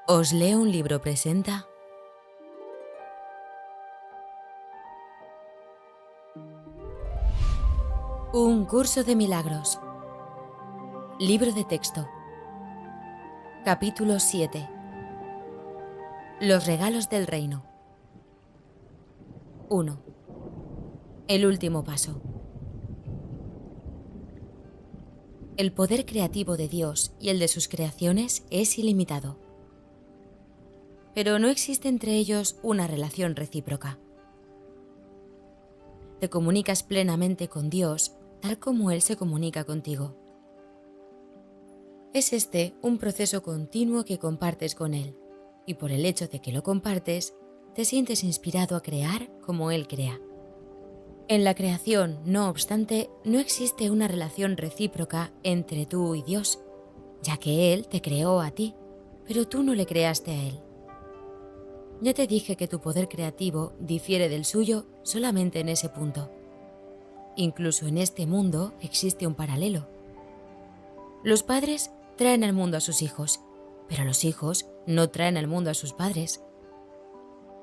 Os leo un libro presenta Un curso de milagros. Libro de texto. Capítulo 7. Los regalos del reino. 1. El último paso. El poder creativo de Dios y el de sus creaciones es ilimitado. Pero no existe entre ellos una relación recíproca. Te comunicas plenamente con Dios tal como Él se comunica contigo. Es este un proceso continuo que compartes con Él, y por el hecho de que lo compartes, te sientes inspirado a crear como Él crea. En la creación, no obstante, no existe una relación recíproca entre tú y Dios, ya que Él te creó a ti, pero tú no le creaste a Él. Ya te dije que tu poder creativo difiere del suyo solamente en ese punto. Incluso en este mundo existe un paralelo. Los padres traen al mundo a sus hijos, pero los hijos no traen al mundo a sus padres.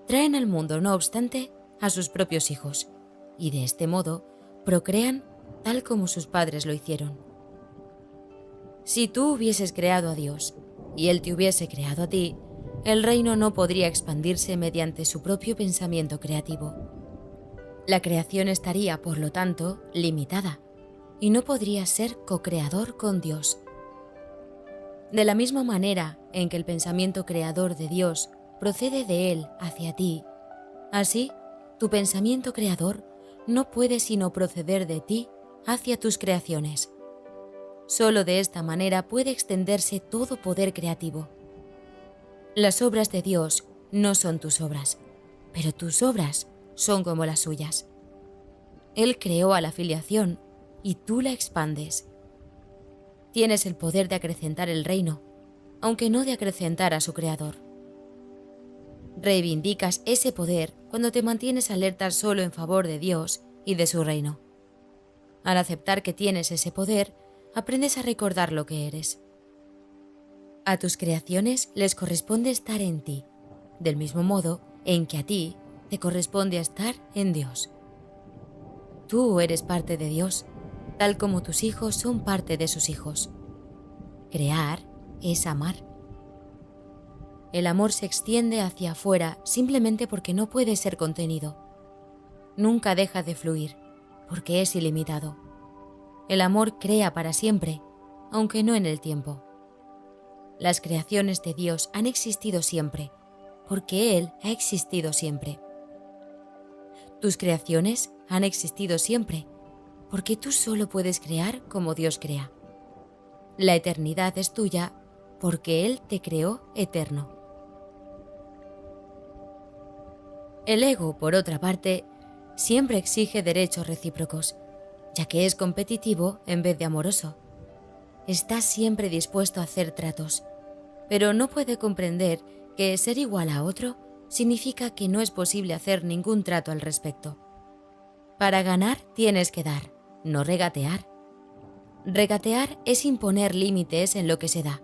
Traen al mundo, no obstante, a sus propios hijos, y de este modo procrean tal como sus padres lo hicieron. Si tú hubieses creado a Dios y Él te hubiese creado a ti, el reino no podría expandirse mediante su propio pensamiento creativo. La creación estaría, por lo tanto, limitada, y no podría ser co-creador con Dios. De la misma manera en que el pensamiento creador de Dios procede de Él hacia ti, así, tu pensamiento creador no puede sino proceder de ti hacia tus creaciones. Solo de esta manera puede extenderse todo poder creativo. Las obras de Dios no son tus obras, pero tus obras son como las suyas. Él creó a la filiación y tú la expandes. Tienes el poder de acrecentar el reino, aunque no de acrecentar a su creador. Reivindicas ese poder cuando te mantienes alerta solo en favor de Dios y de su reino. Al aceptar que tienes ese poder, aprendes a recordar lo que eres. A tus creaciones les corresponde estar en ti, del mismo modo en que a ti te corresponde estar en Dios. Tú eres parte de Dios, tal como tus hijos son parte de sus hijos. Crear es amar. El amor se extiende hacia afuera simplemente porque no puede ser contenido. Nunca deja de fluir, porque es ilimitado. El amor crea para siempre, aunque no en el tiempo. Las creaciones de Dios han existido siempre, porque Él ha existido siempre. Tus creaciones han existido siempre, porque tú solo puedes crear como Dios crea. La eternidad es tuya, porque Él te creó eterno. El ego, por otra parte, siempre exige derechos recíprocos, ya que es competitivo en vez de amoroso. Está siempre dispuesto a hacer tratos, pero no puede comprender que ser igual a otro significa que no es posible hacer ningún trato al respecto. Para ganar tienes que dar, no regatear. Regatear es imponer límites en lo que se da,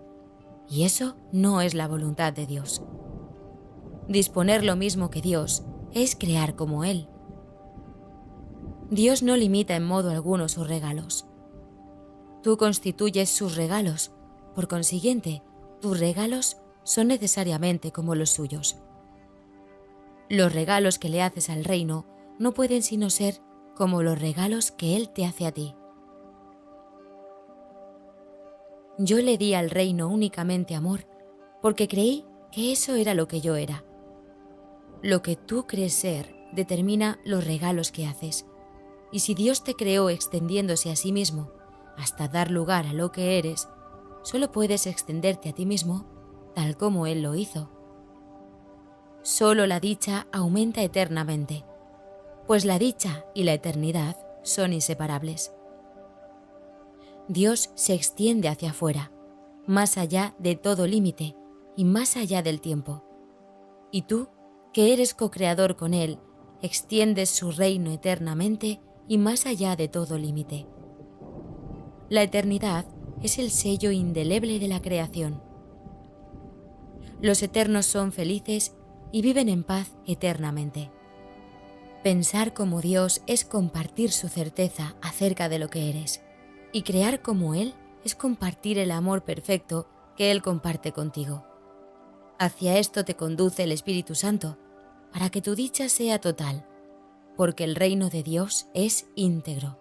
y eso no es la voluntad de Dios. Disponer lo mismo que Dios es crear como Él. Dios no limita en modo alguno sus regalos. Tú constituyes sus regalos, por consiguiente, tus regalos son necesariamente como los suyos. Los regalos que le haces al reino no pueden sino ser como los regalos que Él te hace a ti. Yo le di al reino únicamente amor, porque creí que eso era lo que yo era. Lo que tú crees ser determina los regalos que haces, y si Dios te creó extendiéndose a sí mismo hasta dar lugar a lo que eres, solo puedes extenderte a ti mismo tal como Él lo hizo. Solo la dicha aumenta eternamente, pues la dicha y la eternidad son inseparables. Dios se extiende hacia afuera, más allá de todo límite y más allá del tiempo. Y tú, que eres co-creador con Él, extiendes su reino eternamente y más allá de todo límite. La eternidad es el sello indeleble de la creación. Los eternos son felices y viven en paz eternamente. Pensar como Dios es compartir su certeza acerca de lo que eres, y crear como Él es compartir el amor perfecto que Él comparte contigo. Hacia esto te conduce el Espíritu Santo, para que tu dicha sea total, porque el reino de Dios es íntegro.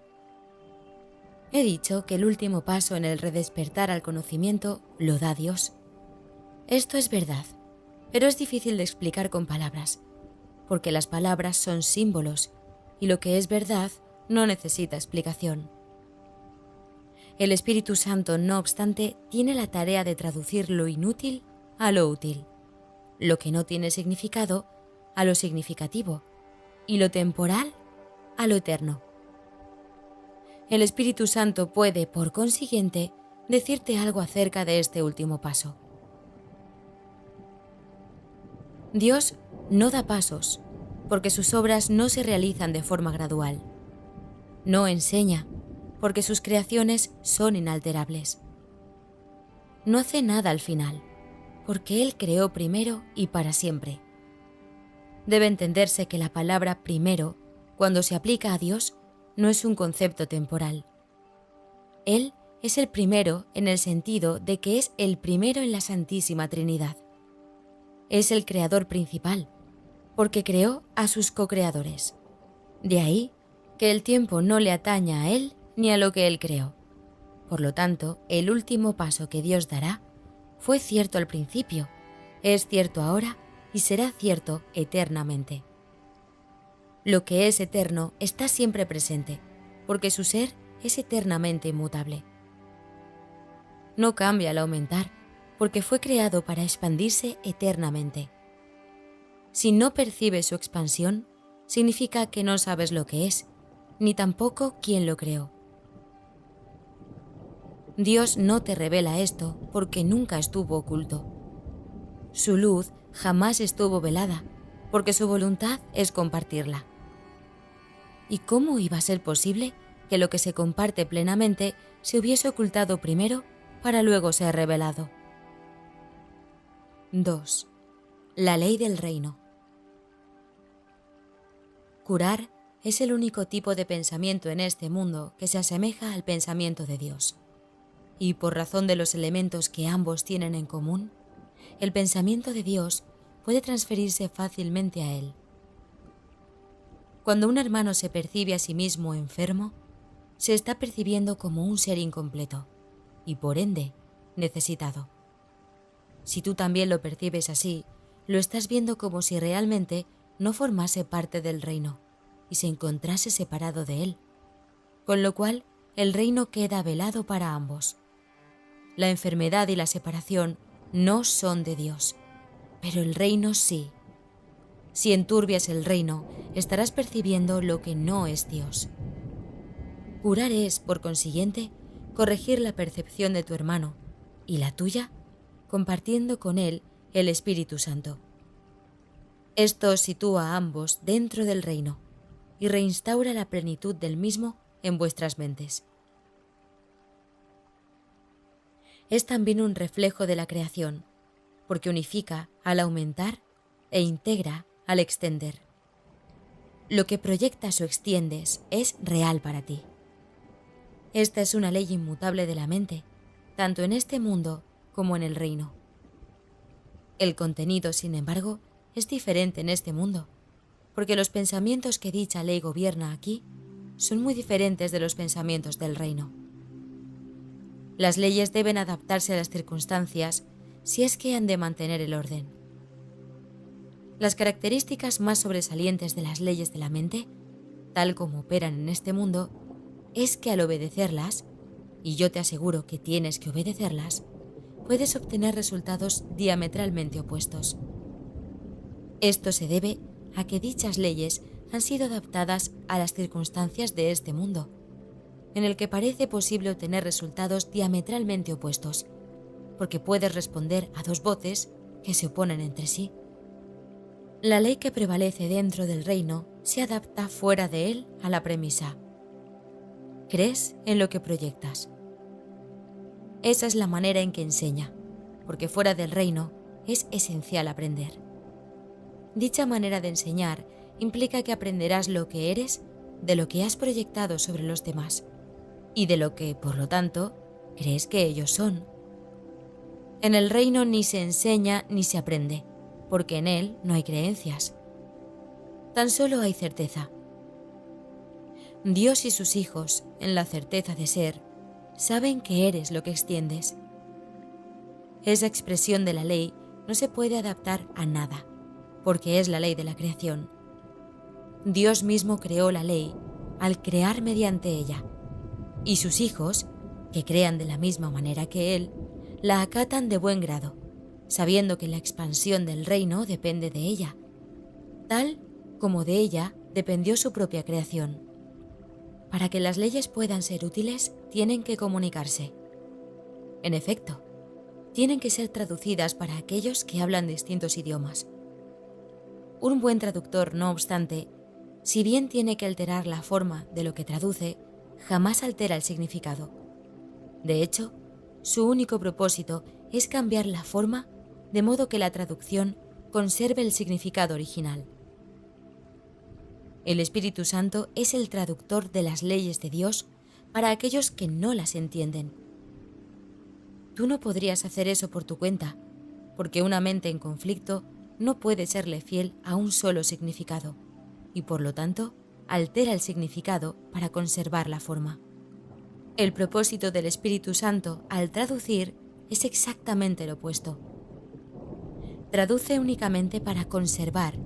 He dicho que el último paso en el redespertar al conocimiento lo da Dios. Esto es verdad, pero es difícil de explicar con palabras, porque las palabras son símbolos y lo que es verdad no necesita explicación. El Espíritu Santo, no obstante, tiene la tarea de traducir lo inútil a lo útil, lo que no tiene significado a lo significativo y lo temporal a lo eterno. El Espíritu Santo puede, por consiguiente, decirte algo acerca de este último paso. Dios no da pasos, porque sus obras no se realizan de forma gradual. No enseña, porque sus creaciones son inalterables. No hace nada al final, porque Él creó primero y para siempre. Debe entenderse que la palabra primero, cuando se aplica a Dios, no es un concepto temporal. Él es el primero en el sentido de que es el primero en la Santísima Trinidad. Es el creador principal, porque creó a sus co-creadores. De ahí que el tiempo no le ataña a Él ni a lo que Él creó. Por lo tanto, el último paso que Dios dará fue cierto al principio, es cierto ahora y será cierto eternamente. Lo que es eterno está siempre presente, porque su ser es eternamente inmutable. No cambia al aumentar, porque fue creado para expandirse eternamente. Si no percibes su expansión, significa que no sabes lo que es, ni tampoco quién lo creó. Dios no te revela esto porque nunca estuvo oculto. Su luz jamás estuvo velada, porque su voluntad es compartirla. ¿Y cómo iba a ser posible que lo que se comparte plenamente se hubiese ocultado primero para luego ser revelado? 2. La ley del reino. Curar es el único tipo de pensamiento en este mundo que se asemeja al pensamiento de Dios. Y por razón de los elementos que ambos tienen en común, el pensamiento de Dios puede transferirse fácilmente a él. Cuando un hermano se percibe a sí mismo enfermo, se está percibiendo como un ser incompleto y por ende necesitado. Si tú también lo percibes así, lo estás viendo como si realmente no formase parte del reino y se encontrase separado de él, con lo cual el reino queda velado para ambos. La enfermedad y la separación no son de Dios, pero el reino sí. Si enturbias el reino, estarás percibiendo lo que no es Dios. Curar es, por consiguiente, corregir la percepción de tu hermano y la tuya, compartiendo con él el Espíritu Santo. Esto sitúa a ambos dentro del reino y reinstaura la plenitud del mismo en vuestras mentes. Es también un reflejo de la creación, porque unifica al aumentar e integra al extender. Lo que proyectas o extiendes es real para ti. Esta es una ley inmutable de la mente, tanto en este mundo como en el reino. El contenido, sin embargo, es diferente en este mundo, porque los pensamientos que dicha ley gobierna aquí son muy diferentes de los pensamientos del reino. Las leyes deben adaptarse a las circunstancias si es que han de mantener el orden. Las características más sobresalientes de las leyes de la mente, tal como operan en este mundo, es que al obedecerlas, y yo te aseguro que tienes que obedecerlas, puedes obtener resultados diametralmente opuestos. Esto se debe a que dichas leyes han sido adaptadas a las circunstancias de este mundo, en el que parece posible obtener resultados diametralmente opuestos, porque puedes responder a dos voces que se oponen entre sí. La ley que prevalece dentro del reino se adapta fuera de él a la premisa: crees en lo que proyectas. Esa es la manera en que enseña, porque fuera del reino es esencial aprender. Dicha manera de enseñar implica que aprenderás lo que eres de lo que has proyectado sobre los demás y de lo que, por lo tanto, crees que ellos son. En el reino ni se enseña ni se aprende, porque en él no hay creencias. Tan solo hay certeza. Dios y sus hijos, en la certeza de ser, saben que eres lo que extiendes. Esa expresión de la ley no se puede adaptar a nada, porque es la ley de la creación. Dios mismo creó la ley al crear mediante ella, y sus hijos, que crean de la misma manera que Él, la acatan de buen grado, sabiendo que la expansión del reino depende de ella, tal como de ella dependió su propia creación. Para que las leyes puedan ser útiles, tienen que comunicarse. En efecto, tienen que ser traducidas para aquellos que hablan distintos idiomas. Un buen traductor, no obstante, si bien tiene que alterar la forma de lo que traduce, jamás altera el significado. De hecho, su único propósito es cambiar la forma de modo que la traducción conserve el significado original. El Espíritu Santo es el traductor de las leyes de Dios para aquellos que no las entienden. Tú no podrías hacer eso por tu cuenta, porque una mente en conflicto no puede serle fiel a un solo significado, y por lo tanto altera el significado para conservar la forma. El propósito del Espíritu Santo al traducir es exactamente lo opuesto. Traduce únicamente para conservar,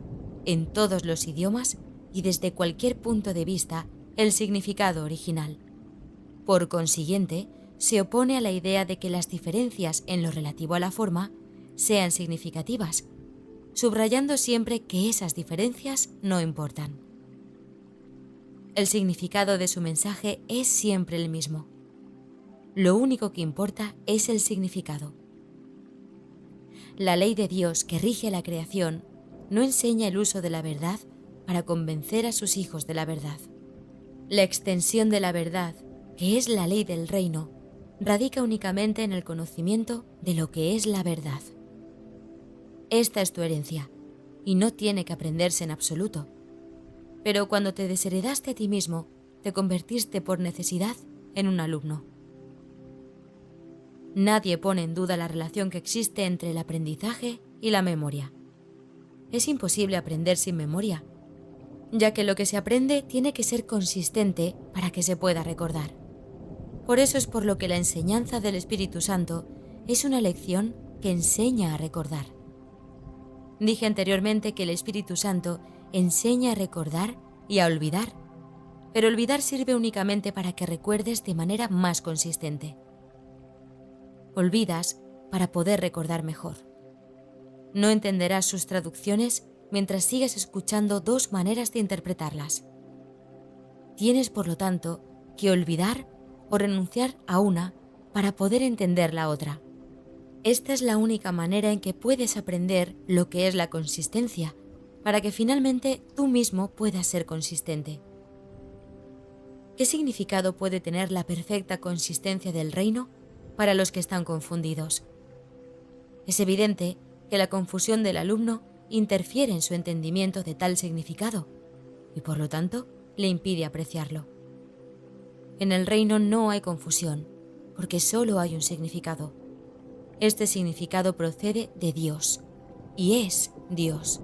en todos los idiomas y desde cualquier punto de vista, el significado original. Por consiguiente, se opone a la idea de que las diferencias en lo relativo a la forma sean significativas, subrayando siempre que esas diferencias no importan. El significado de su mensaje es siempre el mismo. Lo único que importa es el significado. La ley de Dios que rige la creación no enseña el uso de la verdad para convencer a sus hijos de la verdad. La extensión de la verdad, que es la ley del reino, radica únicamente en el conocimiento de lo que es la verdad. Esta es tu herencia, y no tiene que aprenderse en absoluto. Pero cuando te desheredaste a ti mismo, te convertiste por necesidad en un alumno. Nadie pone en duda la relación que existe entre el aprendizaje y la memoria. Es imposible aprender sin memoria, ya que lo que se aprende tiene que ser consistente para que se pueda recordar. Por eso es por lo que la enseñanza del Espíritu Santo es una lección que enseña a recordar. Dije anteriormente que el Espíritu Santo enseña a recordar y a olvidar, pero olvidar sirve únicamente para que recuerdes de manera más consistente. Olvidas para poder recordar mejor. No entenderás sus traducciones mientras sigas escuchando dos maneras de interpretarlas. Tienes, por lo tanto, que olvidar o renunciar a una para poder entender la otra. Esta es la única manera en que puedes aprender lo que es la consistencia, para que finalmente tú mismo puedas ser consistente. ¿Qué significado puede tener la perfecta consistencia del reino para los que están confundidos? Es evidente que la confusión del alumno interfiere en su entendimiento de tal significado y por lo tanto le impide apreciarlo. En el reino no hay confusión, porque solo hay un significado. Este significado procede de Dios, y es Dios.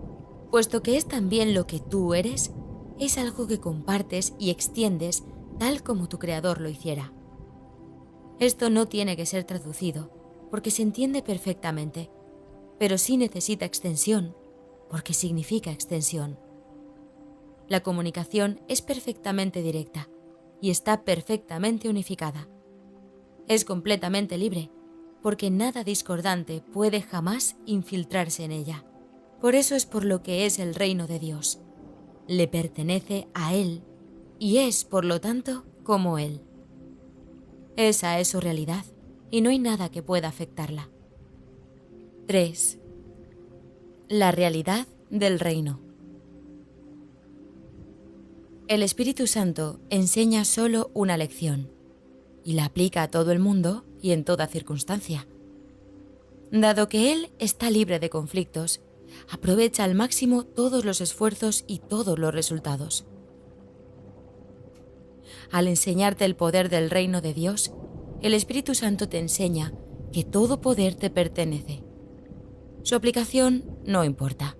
Puesto que es también lo que tú eres, es algo que compartes y extiendes tal como tu Creador lo hiciera. Esto no tiene que ser traducido, porque se entiende perfectamente, pero sí necesita extensión, porque significa extensión. La comunicación es perfectamente directa y está perfectamente unificada. Es completamente libre, porque nada discordante puede jamás infiltrarse en ella. Por eso es por lo que es el reino de Dios. Le pertenece a Él y es, por lo tanto, como Él. Esa es su realidad y no hay nada que pueda afectarla. 3. La realidad del reino. El Espíritu Santo enseña solo una lección y la aplica a todo el mundo y en toda circunstancia. Dado que Él está libre de conflictos, aprovecha al máximo todos los esfuerzos y todos los resultados. Al enseñarte el poder del reino de Dios, el Espíritu Santo te enseña que todo poder te pertenece. Su aplicación no importa.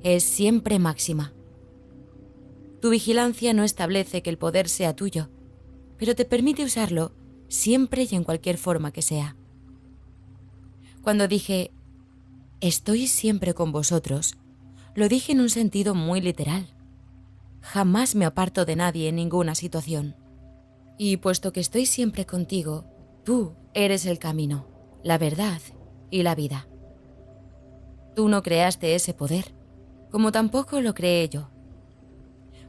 Es siempre máxima. Tu vigilancia no establece que el poder sea tuyo, pero te permite usarlo siempre y en cualquier forma que sea. Cuando dije, estoy siempre con vosotros, lo dije en un sentido muy literal. Jamás me aparto de nadie en ninguna situación. Y puesto que estoy siempre contigo, tú eres el camino, la verdad y la vida. Tú no creaste ese poder, como tampoco lo creé yo.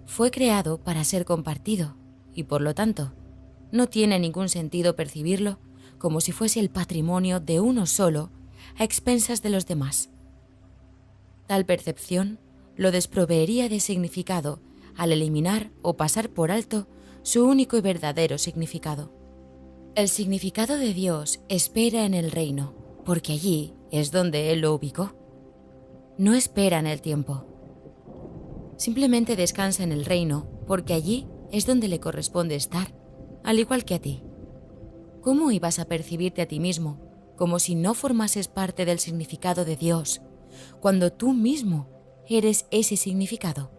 Fue creado para ser compartido y, por lo tanto, no tiene ningún sentido percibirlo como si fuese el patrimonio de uno solo a expensas de los demás. Tal percepción lo desproveería de significado al eliminar o pasar por alto su único y verdadero significado. El significado de Dios espera en el reino, porque allí es donde Él lo ubicó. No espera en el tiempo. Simplemente descansa en el reino, porque allí es donde le corresponde estar, al igual que a ti. ¿Cómo ibas a percibirte a ti mismo como si no formases parte del significado de Dios, cuando tú mismo eres ese significado?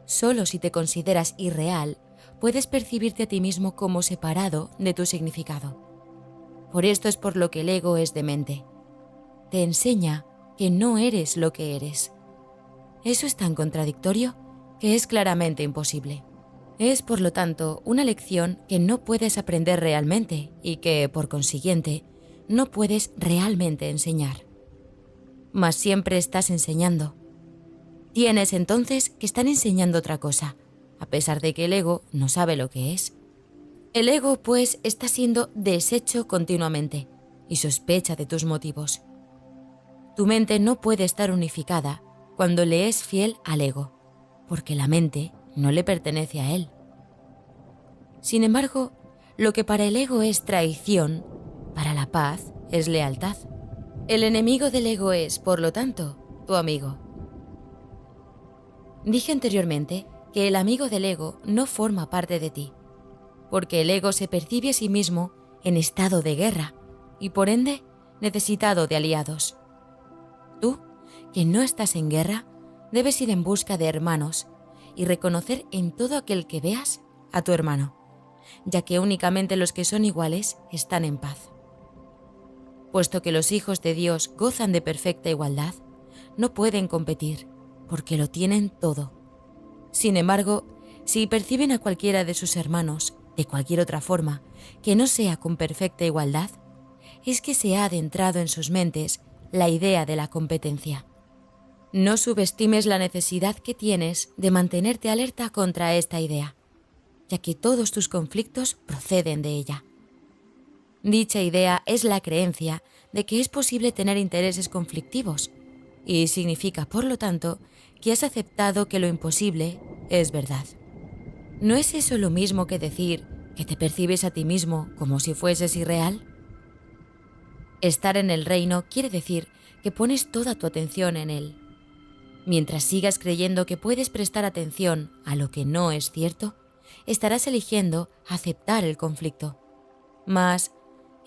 Solo si te consideras irreal, puedes percibirte a ti mismo como separado de tu significado. Por esto es por lo que el ego es demente. Te enseña que no eres lo que eres. Eso es tan contradictorio que es claramente imposible. Es, por lo tanto, una lección que no puedes aprender realmente y que, por consiguiente, no puedes realmente enseñar. Mas siempre estás enseñando. Tienes entonces que estar enseñando otra cosa, a pesar de que el ego no sabe lo que es. El ego, pues, está siendo deshecho continuamente y sospecha de tus motivos. Tu mente no puede estar unificada cuando le es fiel al ego, porque la mente no le pertenece a él. Sin embargo, lo que para el ego es traición, para la paz es lealtad. El enemigo del ego es, por lo tanto, tu amigo. Dije anteriormente que el amigo del ego no forma parte de ti, porque el ego se percibe a sí mismo en estado de guerra y por ende necesitado de aliados. Tú, que no estás en guerra, debes ir en busca de hermanos y reconocer en todo aquel que veas a tu hermano, ya que únicamente los que son iguales están en paz. Puesto que los hijos de Dios gozan de perfecta igualdad, no pueden competir, porque lo tienen todo. Sin embargo, si perciben a cualquiera de sus hermanos de cualquier otra forma que no sea con perfecta igualdad, es que se ha adentrado en sus mentes la idea de la competencia. No subestimes la necesidad que tienes de mantenerte alerta contra esta idea, ya que todos tus conflictos proceden de ella. Dicha idea es la creencia de que es posible tener intereses conflictivos y significa, por lo tanto, que has aceptado que lo imposible es verdad. ¿No es eso lo mismo que decir que te percibes a ti mismo como si fueses irreal? Estar en el reino quiere decir que pones toda tu atención en él. Mientras sigas creyendo que puedes prestar atención a lo que no es cierto, estarás eligiendo aceptar el conflicto. Mas,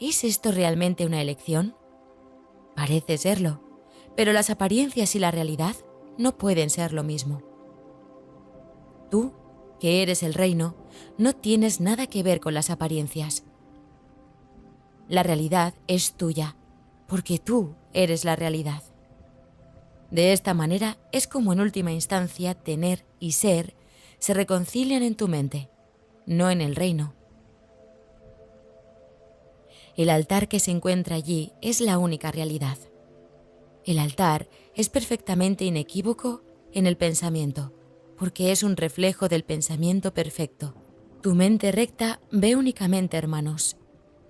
¿es esto realmente una elección? Parece serlo, pero las apariencias y la realidad no pueden ser lo mismo. Tú, que eres el reino, no tienes nada que ver con las apariencias. La realidad es tuya, porque tú eres la realidad. De esta manera es como en última instancia tener y ser se reconcilian en tu mente, no en el reino. El altar que se encuentra allí es la única realidad. El altar es perfectamente inequívoco en el pensamiento, porque es un reflejo del pensamiento perfecto. Tu mente recta ve únicamente hermanos,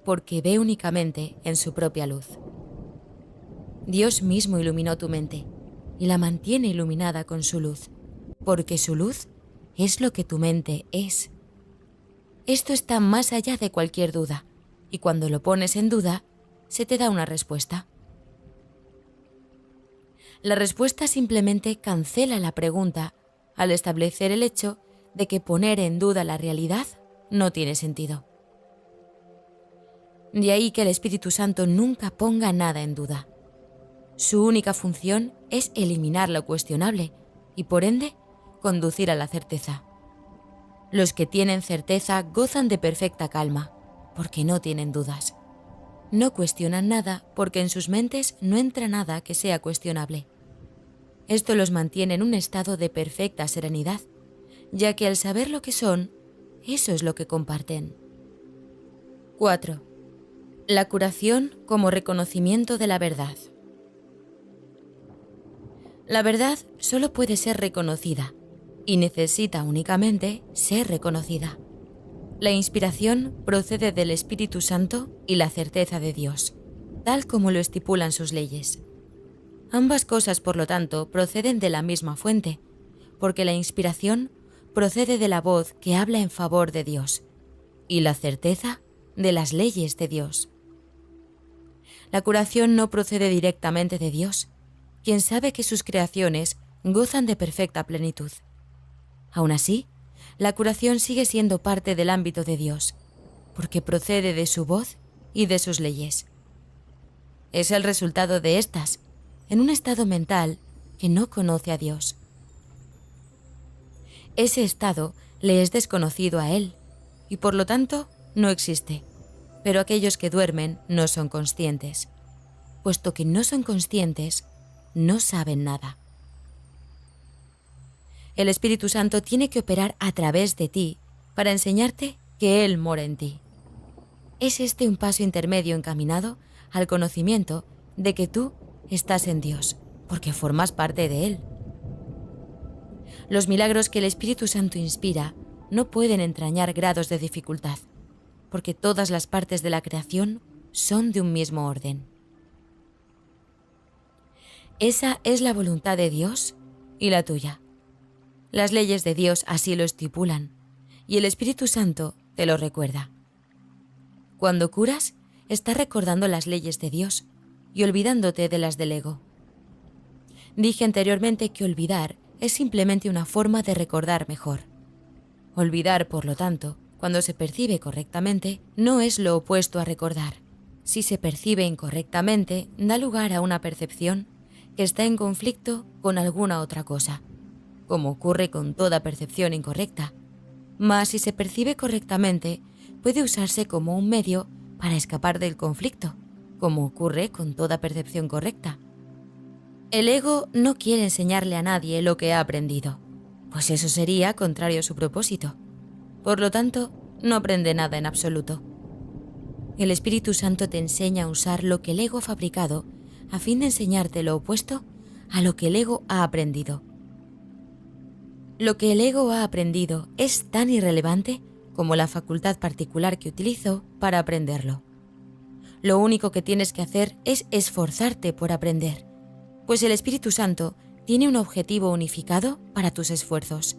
porque ve únicamente en su propia luz. Dios mismo iluminó tu mente y la mantiene iluminada con su luz, porque su luz es lo que tu mente es. Esto está más allá de cualquier duda, y cuando lo pones en duda, se te da una respuesta. La respuesta simplemente cancela la pregunta al establecer el hecho de que poner en duda la realidad no tiene sentido. De ahí que el Espíritu Santo nunca ponga nada en duda. Su única función es eliminar lo cuestionable y, por ende, conducir a la certeza. Los que tienen certeza gozan de perfecta calma, porque no tienen dudas. No cuestionan nada porque en sus mentes no entra nada que sea cuestionable. Esto los mantiene en un estado de perfecta serenidad, ya que al saber lo que son, eso es lo que comparten. 4. La curación como reconocimiento de la verdad. La verdad solo puede ser reconocida y necesita únicamente ser reconocida. La inspiración procede del Espíritu Santo y la certeza de Dios, tal como lo estipulan sus leyes. Ambas cosas, por lo tanto, proceden de la misma fuente, porque la inspiración procede de la voz que habla en favor de Dios y la certeza de las leyes de Dios. La curación no procede directamente de Dios, quien sabe que sus creaciones gozan de perfecta plenitud. Aún así, la curación sigue siendo parte del ámbito de Dios, porque procede de su voz y de sus leyes. Es el resultado de estas, en un estado mental que no conoce a Dios. Ese estado le es desconocido a él, y por lo tanto no existe, pero aquellos que duermen no son conscientes. Puesto que no son conscientes, no saben nada. El Espíritu Santo tiene que operar a través de ti para enseñarte que Él mora en ti. Es este un paso intermedio encaminado al conocimiento de que tú estás en Dios, porque formas parte de Él. Los milagros que el Espíritu Santo inspira no pueden entrañar grados de dificultad, porque todas las partes de la creación son de un mismo orden. Esa es la voluntad de Dios y la tuya. Las leyes de Dios así lo estipulan, y el Espíritu Santo te lo recuerda. Cuando curas, estás recordando las leyes de Dios y olvidándote de las del ego. Dije anteriormente que olvidar es simplemente una forma de recordar mejor. Olvidar, por lo tanto, cuando se percibe correctamente, no es lo opuesto a recordar. Si se percibe incorrectamente, da lugar a una percepción que está en conflicto con alguna otra cosa, como ocurre con toda percepción incorrecta. Mas si se percibe correctamente, puede usarse como un medio para escapar del conflicto, como ocurre con toda percepción correcta. El ego no quiere enseñarle a nadie lo que ha aprendido, pues eso sería contrario a su propósito. Por lo tanto, no aprende nada en absoluto. El Espíritu Santo te enseña a usar lo que el ego ha fabricado a fin de enseñarte lo opuesto a lo que el ego ha aprendido. Lo que el ego ha aprendido es tan irrelevante como la facultad particular que utilizó para aprenderlo. Lo único que tienes que hacer es esforzarte por aprender, pues el Espíritu Santo tiene un objetivo unificado para tus esfuerzos.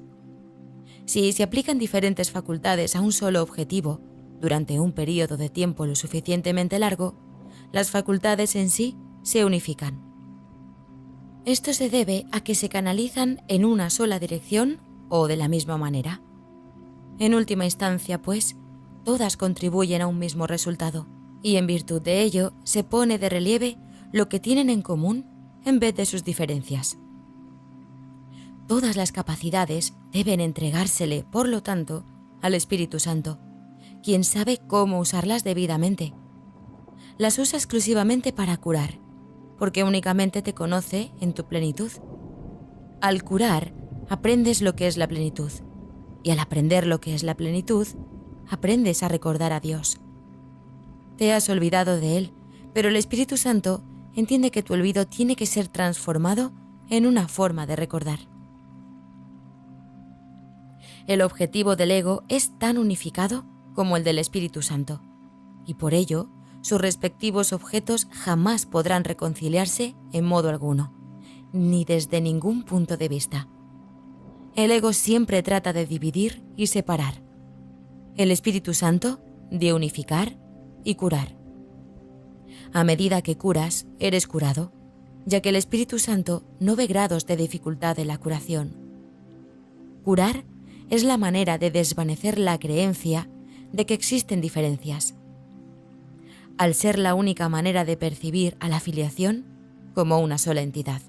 Si se aplican diferentes facultades a un solo objetivo durante un periodo de tiempo lo suficientemente largo, las facultades en sí se unifican. Esto se debe a que se canalizan en una sola dirección o de la misma manera. En última instancia, pues, todas contribuyen a un mismo resultado, y en virtud de ello se pone de relieve lo que tienen en común en vez de sus diferencias. Todas las capacidades deben entregársele, por lo tanto, al Espíritu Santo, quien sabe cómo usarlas debidamente. Las usa exclusivamente para curar, porque únicamente te conoce en tu plenitud. Al curar, aprendes lo que es la plenitud, y al aprender lo que es la plenitud, aprendes a recordar a Dios. Te has olvidado de Él, pero el Espíritu Santo entiende que tu olvido tiene que ser transformado en una forma de recordar. El objetivo del ego es tan unificado como el del Espíritu Santo, y por ello, sus respectivos objetos jamás podrán reconciliarse en modo alguno, ni desde ningún punto de vista. El ego siempre trata de dividir y separar. El Espíritu Santo de unificar y curar. A medida que curas, eres curado, ya que el Espíritu Santo no ve grados de dificultad en la curación. Curar es la manera de desvanecer la creencia de que existen diferencias, al ser la única manera de percibir a la filiación como una sola entidad.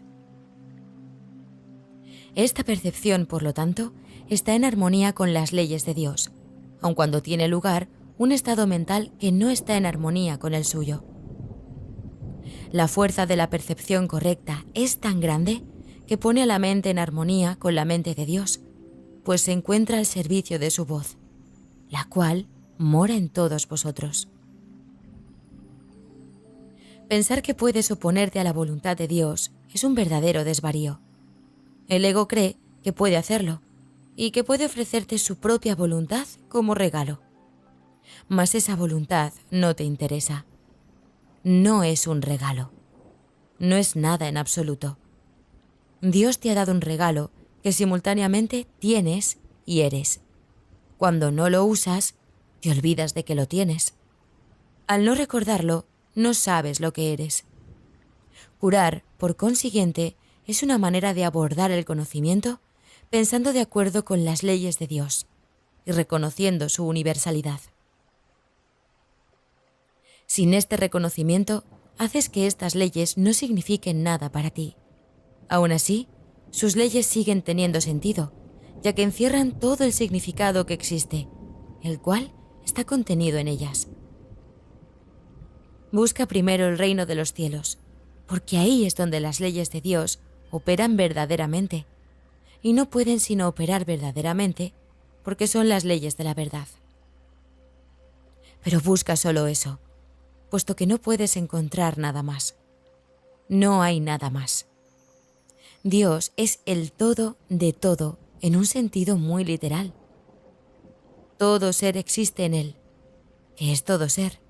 Esta percepción, por lo tanto, está en armonía con las leyes de Dios, aun cuando tiene lugar un estado mental que no está en armonía con el suyo. La fuerza de la percepción correcta es tan grande que pone a la mente en armonía con la mente de Dios, pues se encuentra al servicio de su voz, la cual mora en todos vosotros. Pensar que puedes oponerte a la voluntad de Dios es un verdadero desvarío. El ego cree que puede hacerlo y que puede ofrecerte su propia voluntad como regalo. Mas esa voluntad no te interesa. No es un regalo. No es nada en absoluto. Dios te ha dado un regalo que simultáneamente tienes y eres. Cuando no lo usas, te olvidas de que lo tienes. Al no recordarlo, no sabes lo que eres. Curar, por consiguiente, es una manera de abordar el conocimiento pensando de acuerdo con las leyes de Dios y reconociendo su universalidad. Sin este reconocimiento, haces que estas leyes no signifiquen nada para ti. Aún así, sus leyes siguen teniendo sentido, ya que encierran todo el significado que existe, el cual está contenido en ellas. Busca primero el reino de los cielos, porque ahí es donde las leyes de Dios operan verdaderamente, y no pueden sino operar verdaderamente porque son las leyes de la verdad. Pero busca solo eso, puesto que no puedes encontrar nada más. No hay nada más. Dios es el todo de todo en un sentido muy literal. Todo ser existe en Él, que es todo ser.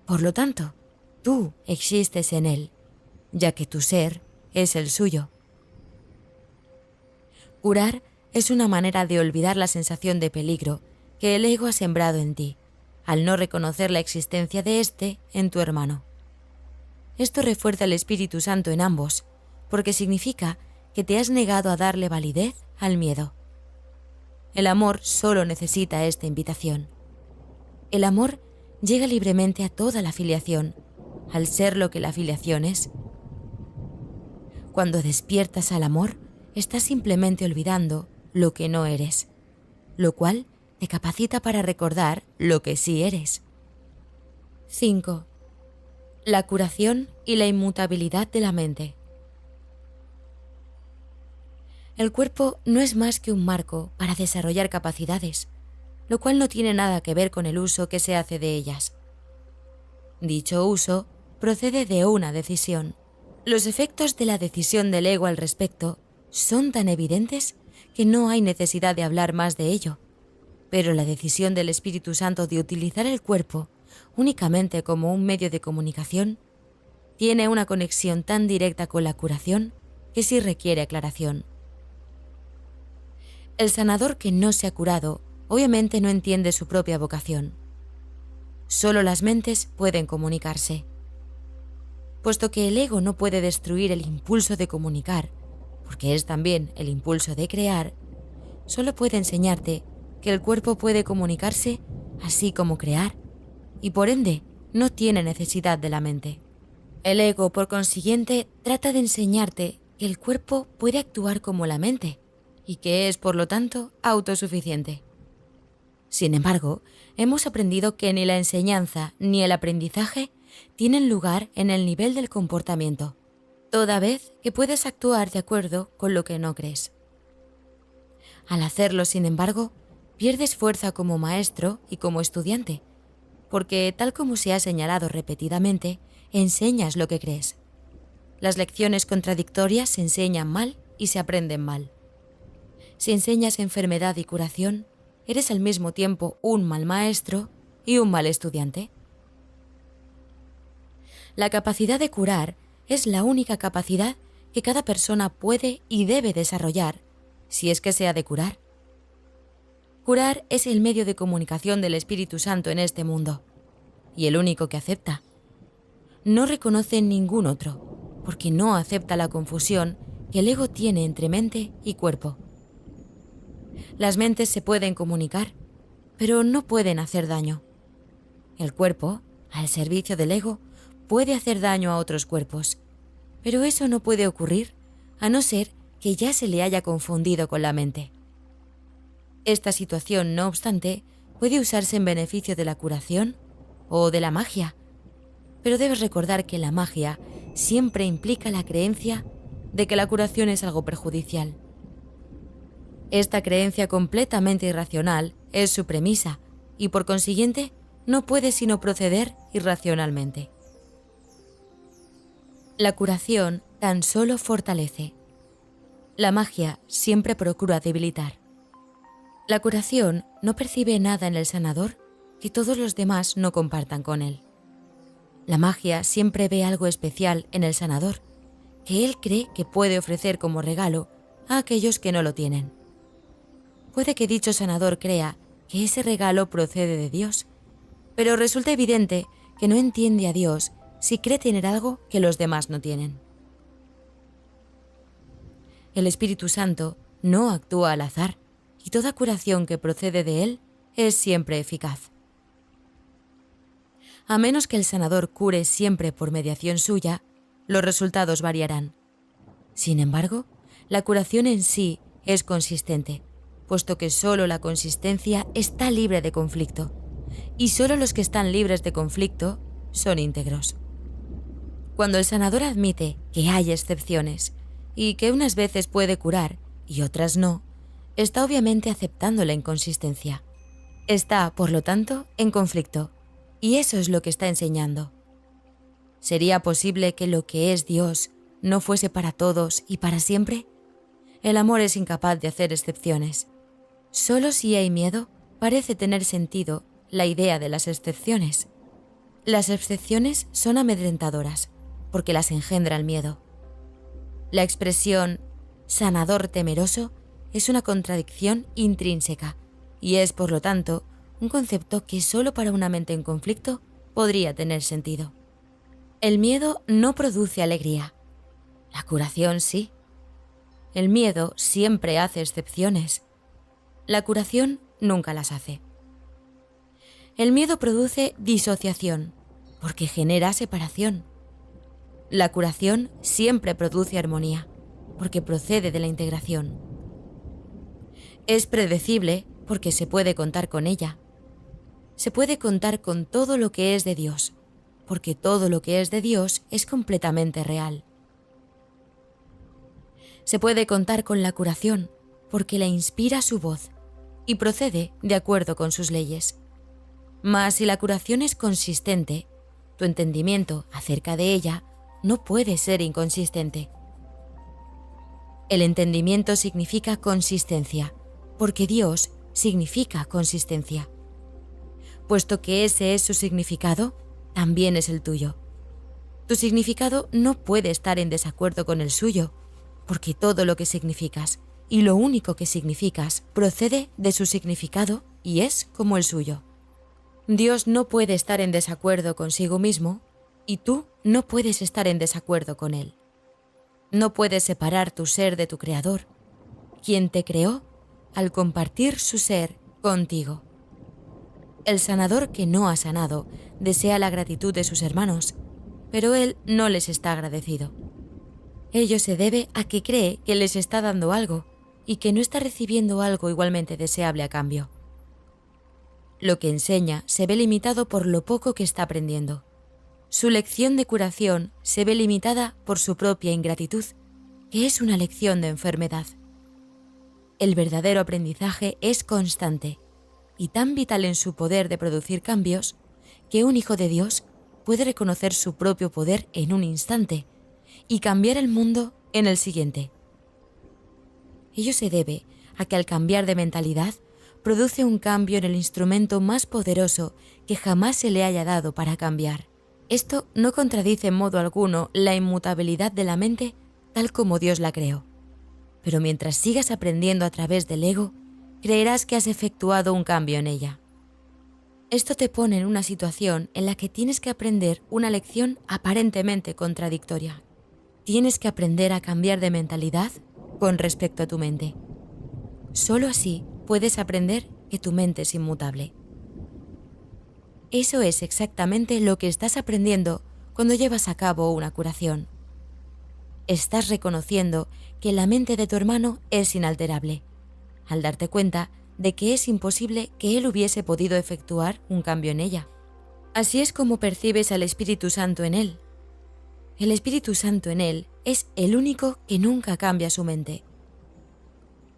Por lo tanto, tú existes en Él, ya que tu ser es el suyo. Curar es una manera de olvidar la sensación de peligro que el ego ha sembrado en ti, al no reconocer la existencia de éste en tu hermano. Esto refuerza el Espíritu Santo en ambos, porque significa que te has negado a darle validez al miedo. El amor solo necesita esta invitación. El amor llega libremente a toda la filiación, al ser lo que la filiación es. Cuando despiertas al amor, estás simplemente olvidando lo que no eres, lo cual te capacita para recordar lo que sí eres. 5. La curación y la inmutabilidad de la mente. El cuerpo no es más que un marco para desarrollar capacidades, lo cual no tiene nada que ver con el uso que se hace de ellas. Dicho uso procede de una decisión. Los efectos de la decisión del ego al respecto son tan evidentes que no hay necesidad de hablar más de ello. Pero la decisión del Espíritu Santo de utilizar el cuerpo únicamente como un medio de comunicación tiene una conexión tan directa con la curación que sí requiere aclaración. El sanador que no se ha curado obviamente no entiende su propia vocación. Solo las mentes pueden comunicarse. Puesto que el ego no puede destruir el impulso de comunicar, porque es también el impulso de crear, solo puede enseñarte que el cuerpo puede comunicarse así como crear, y por ende no tiene necesidad de la mente. El ego, por consiguiente, trata de enseñarte que el cuerpo puede actuar como la mente, y que es, por lo tanto, autosuficiente. Sin embargo, hemos aprendido que ni la enseñanza ni el aprendizaje tienen lugar en el nivel del comportamiento, toda vez que puedes actuar de acuerdo con lo que no crees. Al hacerlo, sin embargo, pierdes fuerza como maestro y como estudiante, porque, tal como se ha señalado repetidamente, enseñas lo que crees. Las lecciones contradictorias se enseñan mal y se aprenden mal. Si enseñas enfermedad y curación, eres al mismo tiempo un mal maestro y un mal estudiante. La capacidad de curar es la única capacidad que cada persona puede y debe desarrollar, si es que se ha de curar. Curar es el medio de comunicación del Espíritu Santo en este mundo, y el único que acepta. no reconoce ningún otro, porque no acepta la confusión que el ego tiene entre mente y cuerpo. Las mentes se pueden comunicar, pero no pueden hacer daño. El cuerpo, al servicio del ego, puede hacer daño a otros cuerpos, pero eso no puede ocurrir a no ser que ya se le haya confundido con la mente. Esta situación, no obstante, puede usarse en beneficio de la curación o de la magia, pero debes recordar que la magia siempre implica la creencia de que la curación es algo perjudicial. Esta creencia completamente irracional es su premisa y, por consiguiente, no puede sino proceder irracionalmente. La curación tan solo fortalece. La magia siempre procura debilitar. La curación no percibe nada en el sanador que todos los demás no compartan con él. La magia siempre ve algo especial en el sanador que él cree que puede ofrecer como regalo a aquellos que no lo tienen. Puede que dicho sanador crea que ese regalo procede de Dios, pero resulta evidente que no entiende a Dios si cree tener algo que los demás no tienen. El Espíritu Santo no actúa al azar y toda curación que procede de él es siempre eficaz. A menos que el sanador cure siempre por mediación suya, los resultados variarán. Sin embargo, la curación en sí es consistente, puesto que solo la consistencia está libre de conflicto, y solo los que están libres de conflicto son íntegros. Cuando el sanador admite que hay excepciones y que unas veces puede curar y otras no, está obviamente aceptando la inconsistencia. Está, por lo tanto, en conflicto, y eso es lo que está enseñando. ¿Sería posible que lo que es Dios no fuese para todos y para siempre? El amor es incapaz de hacer excepciones. Solo si hay miedo parece tener sentido la idea de las excepciones. Las excepciones son amedrentadoras, porque las engendra el miedo. La expresión sanador temeroso es una contradicción intrínseca y es, por lo tanto, un concepto que solo para una mente en conflicto podría tener sentido. El miedo no produce alegría. La curación sí. El miedo siempre hace excepciones. La curación nunca las hace. El miedo produce disociación, porque genera separación. La curación siempre produce armonía, porque procede de la integración. Es predecible porque se puede contar con ella. Se puede contar con todo lo que es de Dios, porque todo lo que es de Dios es completamente real. Se puede contar con la curación, porque la inspira su voz y procede de acuerdo con sus leyes. Mas si la curación es consistente, tu entendimiento acerca de ella no puede ser inconsistente. El entendimiento significa consistencia, porque Dios significa consistencia. Puesto que ese es su significado, también es el tuyo. Tu significado no puede estar en desacuerdo con el suyo, porque todo lo que significas y lo único que significas procede de su significado y es como el suyo. Dios no puede estar en desacuerdo consigo mismo y tú no puedes estar en desacuerdo con Él. No puedes separar tu ser de tu Creador, quien te creó al compartir su ser contigo. El sanador que no ha sanado desea la gratitud de sus hermanos, pero él no les está agradecido. Ello se debe a que cree que les está dando algo y que no está recibiendo algo igualmente deseable a cambio. Lo que enseña se ve limitado por lo poco que está aprendiendo. Su lección de curación se ve limitada por su propia ingratitud, que es una lección de enfermedad. El verdadero aprendizaje es constante y tan vital en su poder de producir cambios que un hijo de Dios puede reconocer su propio poder en un instante y cambiar el mundo en el siguiente. Ello se debe a que al cambiar de mentalidad produce un cambio en el instrumento más poderoso que jamás se le haya dado para cambiar. Esto no contradice en modo alguno la inmutabilidad de la mente tal como Dios la creó. Pero mientras sigas aprendiendo a través del ego, creerás que has efectuado un cambio en ella. Esto te pone en una situación en la que tienes que aprender una lección aparentemente contradictoria. Tienes que aprender a cambiar de mentalidad con respecto a tu mente. Solo así puedes aprender que tu mente es inmutable. Eso es exactamente lo que estás aprendiendo cuando llevas a cabo una curación. Estás reconociendo que la mente de tu hermano es inalterable, al darte cuenta de que es imposible que él hubiese podido efectuar un cambio en ella. Así es como percibes al Espíritu Santo en él. El Espíritu Santo en él es el único que nunca cambia su mente.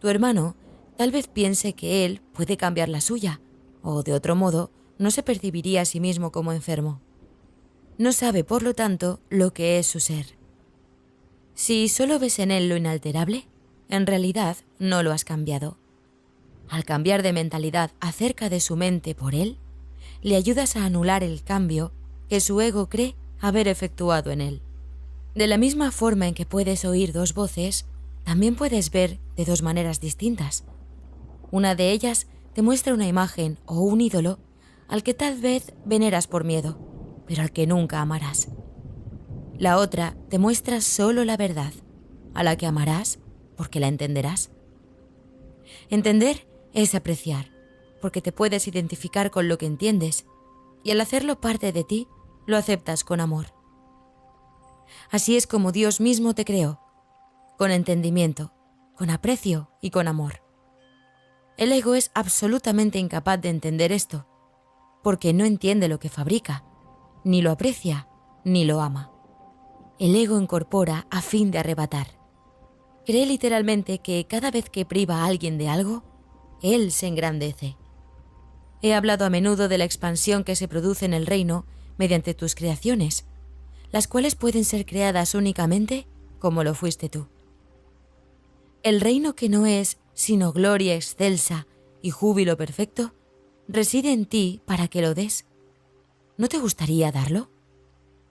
Tu hermano tal vez piense que él puede cambiar la suya, o de otro modo, no se percibiría a sí mismo como enfermo. No sabe, por lo tanto, lo que es su ser. Si solo ves en él lo inalterable, en realidad no lo has cambiado. Al cambiar de mentalidad acerca de su mente por él, le ayudas a anular el cambio que su ego cree haber efectuado en él. De la misma forma en que puedes oír dos voces, también puedes ver de dos maneras distintas. Una de ellas te muestra una imagen o un ídolo al que tal vez veneras por miedo, pero al que nunca amarás. La otra te muestra solo la verdad, a la que amarás porque la entenderás. Entender es apreciar, porque te puedes identificar con lo que entiendes, y al hacerlo parte de ti, lo aceptas con amor. Así es como Dios mismo te creó, con entendimiento, con aprecio y con amor. El ego es absolutamente incapaz de entender esto, porque no entiende lo que fabrica, ni lo aprecia, ni lo ama. El ego incorpora a fin de arrebatar. Cree literalmente que cada vez que priva a alguien de algo, él se engrandece. He hablado a menudo de la expansión que se produce en el reino mediante tus creaciones, las cuales pueden ser creadas únicamente como lo fuiste tú. El reino que no es sino gloria excelsa y júbilo perfecto, reside en ti para que lo des. ¿No te gustaría darlo?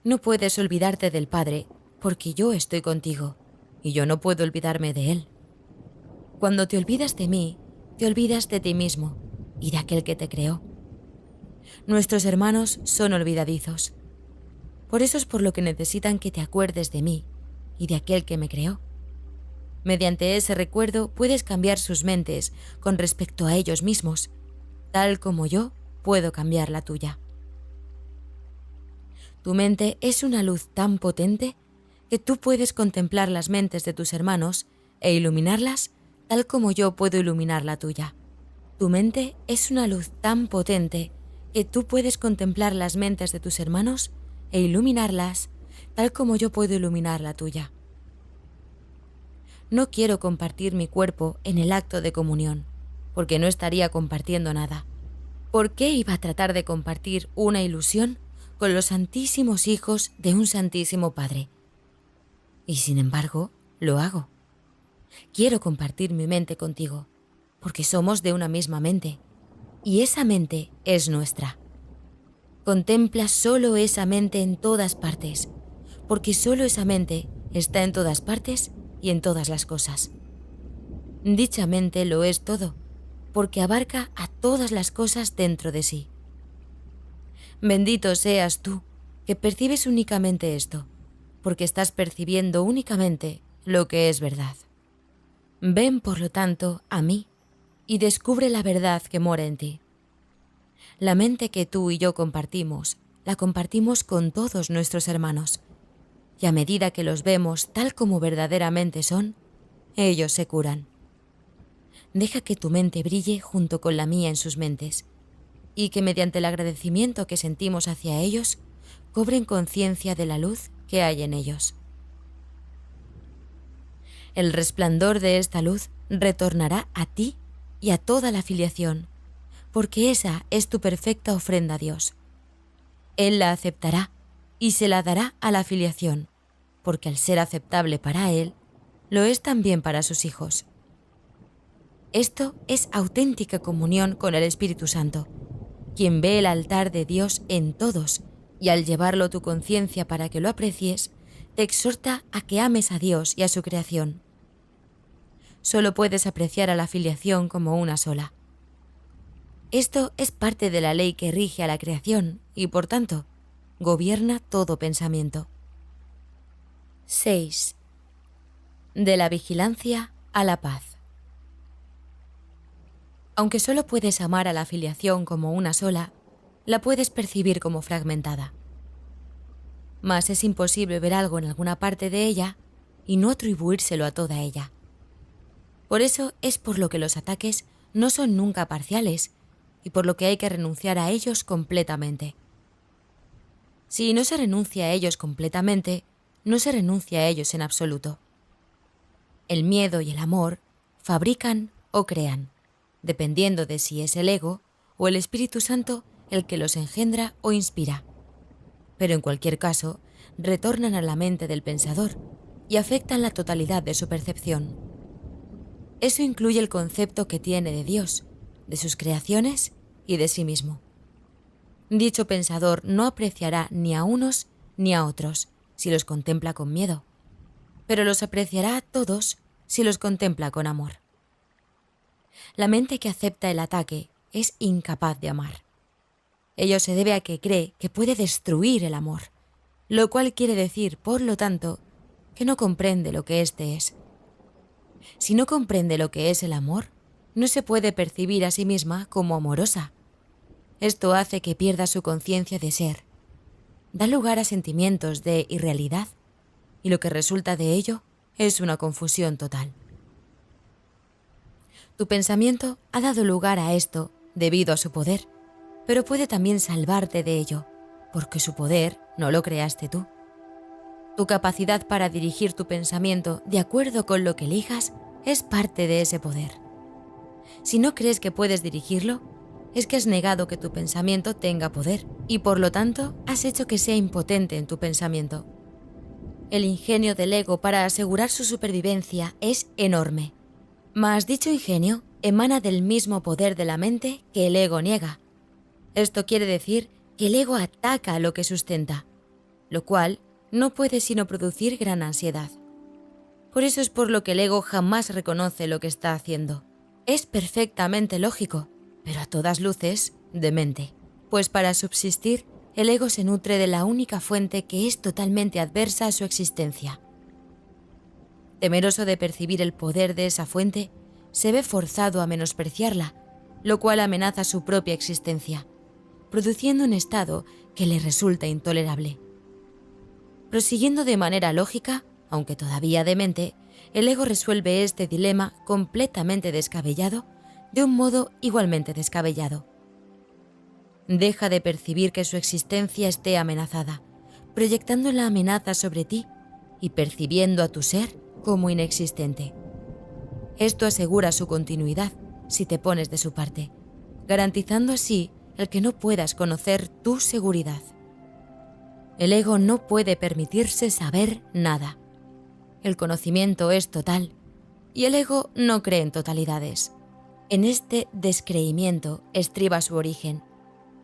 No puedes olvidarte del Padre, porque yo estoy contigo, y yo no puedo olvidarme de Él. Cuando te olvidas de mí, te olvidas de ti mismo y de aquel que te creó. Nuestros hermanos son olvidadizos. Por eso es por lo que necesitan que te acuerdes de mí y de aquel que me creó. Mediante ese recuerdo puedes cambiar sus mentes con respecto a ellos mismos, tal como yo puedo cambiar la tuya. Tu mente es una luz tan potente que tú puedes contemplar las mentes de tus hermanos e iluminarlas tal como yo puedo iluminar la tuya. Tu mente es una luz tan potente que tú puedes contemplar las mentes de tus hermanos e iluminarlas tal como yo puedo iluminar la tuya. No quiero compartir mi cuerpo en el acto de comunión, porque no estaría compartiendo nada. ¿Por qué iba a tratar de compartir una ilusión con los santísimos hijos de un santísimo Padre? Y sin embargo, lo hago. Quiero compartir mi mente contigo, porque somos de una misma mente, y esa mente es nuestra. Contempla solo esa mente en todas partes, porque solo esa mente está en todas partes y en todas las cosas. Dicha mente lo es todo, porque abarca a todas las cosas dentro de sí. Bendito seas tú, que percibes únicamente esto, porque estás percibiendo únicamente lo que es verdad. Ven, por lo tanto, a mí y descubre la verdad que mora en ti. La mente que tú y yo compartimos, la compartimos con todos nuestros hermanos, y a medida que los vemos tal como verdaderamente son, ellos se curan. Deja que tu mente brille junto con la mía en sus mentes, y que mediante el agradecimiento que sentimos hacia ellos, cobren conciencia de la luz que hay en ellos. El resplandor de esta luz retornará a ti y a toda la filiación, porque esa es tu perfecta ofrenda a Dios. Él la aceptará y se la dará a la filiación, porque al ser aceptable para Él, lo es también para sus hijos. Esto es auténtica comunión con el Espíritu Santo, quien ve el altar de Dios en todos, y al llevarlo a tu conciencia para que lo aprecies, te exhorta a que ames a Dios y a su creación. Solo puedes apreciar a la filiación como una sola. Esto es parte de la ley que rige a la creación y, por tanto, gobierna todo pensamiento. 6. De la vigilancia a la paz. Aunque solo puedes amar a la filiación como una sola, la puedes percibir como fragmentada. Mas es imposible ver algo en alguna parte de ella y no atribuírselo a toda ella. Por eso es por lo que los ataques no son nunca parciales y por lo que hay que renunciar a ellos completamente. Si no se renuncia a ellos completamente, no se renuncia a ellos en absoluto. El miedo y el amor fabrican o crean, dependiendo de si es el ego o el Espíritu Santo el que los engendra o inspira. Pero en cualquier caso, retornan a la mente del pensador y afectan la totalidad de su percepción. Eso incluye el concepto que tiene de Dios, de sus creaciones y de sí mismo. Dicho pensador no apreciará ni a unos ni a otros si los contempla con miedo, pero los apreciará a todos si los contempla con amor. La mente que acepta el ataque es incapaz de amar. Ello se debe a que cree que puede destruir el amor, lo cual quiere decir, por lo tanto, que no comprende lo que éste es. Si no comprende lo que es el amor, no se puede percibir a sí misma como amorosa. Esto hace que pierda su conciencia de ser. Da lugar a sentimientos de irrealidad, y lo que resulta de ello es una confusión total. Tu pensamiento ha dado lugar a esto debido a su poder, pero puede también salvarte de ello, porque su poder no lo creaste tú. Tu capacidad para dirigir tu pensamiento de acuerdo con lo que elijas es parte de ese poder. Si no crees que puedes dirigirlo, es que has negado que tu pensamiento tenga poder y por lo tanto has hecho que sea impotente en tu pensamiento. El ingenio del ego para asegurar su supervivencia es enorme, mas dicho ingenio emana del mismo poder de la mente que el ego niega. Esto quiere decir que el ego ataca a lo que sustenta, lo cual no puede sino producir gran ansiedad. Por eso es por lo que el ego jamás reconoce lo que está haciendo. Es perfectamente lógico, pero a todas luces, demente, pues para subsistir, el ego se nutre de la única fuente que es totalmente adversa a su existencia. Temeroso de percibir el poder de esa fuente, se ve forzado a menospreciarla, lo cual amenaza su propia existencia, produciendo un estado que le resulta intolerable. Prosiguiendo de manera lógica, aunque todavía demente, el ego resuelve este dilema completamente descabellado de un modo igualmente descabellado. Deja de percibir que su existencia esté amenazada, proyectando la amenaza sobre ti y percibiendo a tu ser como inexistente. Esto asegura su continuidad si te pones de su parte, garantizando así el que no puedas conocer tu seguridad. El ego no puede permitirse saber nada. El conocimiento es total, y el ego no cree en totalidades. En este descreimiento estriba su origen,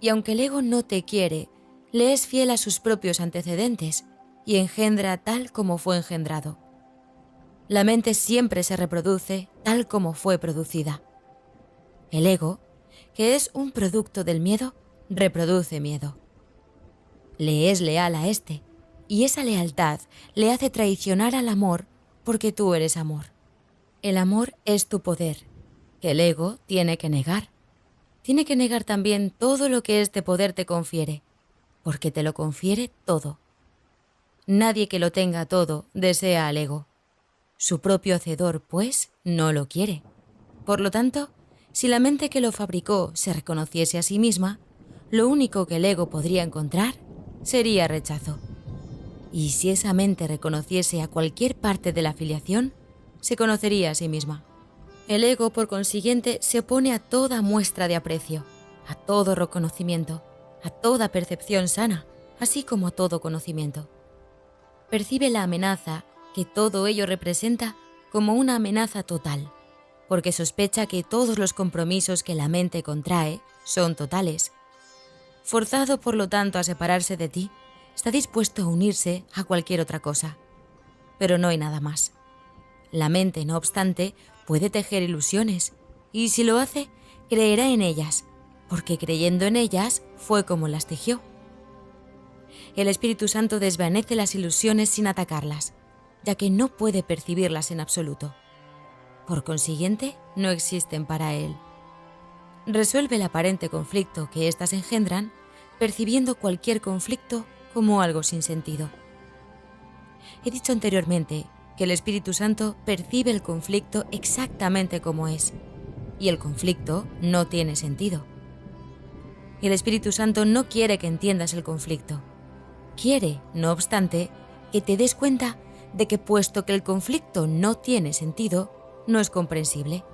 y aunque el ego no te quiere, le es fiel a sus propios antecedentes y engendra tal como fue engendrado. La mente siempre se reproduce tal como fue producida. El ego, que es un producto del miedo, reproduce miedo. Le es leal a este, y esa lealtad le hace traicionar al amor porque tú eres amor. El amor es tu poder, que el ego tiene que negar. Tiene que negar también todo lo que este poder te confiere, porque te lo confiere todo. Nadie que lo tenga todo desea al ego. Su propio hacedor, pues, no lo quiere. Por lo tanto, si la mente que lo fabricó se reconociese a sí misma, lo único que el ego podría encontrar sería rechazo. Y si esa mente reconociese a cualquier parte de la filiación, se conocería a sí misma. El ego, por consiguiente, se opone a toda muestra de aprecio, a todo reconocimiento, a toda percepción sana, así como a todo conocimiento. Percibe la amenaza que todo ello representa como una amenaza total, porque sospecha que todos los compromisos que la mente contrae son totales. Forzado, por lo tanto, a separarse de ti, está dispuesto a unirse a cualquier otra cosa. Pero no hay nada más. La mente, no obstante, puede tejer ilusiones, y si lo hace, creerá en ellas, porque creyendo en ellas fue como las tejió. El Espíritu Santo desvanece las ilusiones sin atacarlas, ya que no puede percibirlas en absoluto. Por consiguiente, no existen para él. Resuelve el aparente conflicto que éstas engendran, percibiendo cualquier conflicto como algo sin sentido. He dicho anteriormente que el Espíritu Santo percibe el conflicto exactamente como es, y el conflicto no tiene sentido. El Espíritu Santo no quiere que entiendas el conflicto. Quiere, no obstante, que te des cuenta de que puesto que el conflicto no tiene sentido, no es comprensible.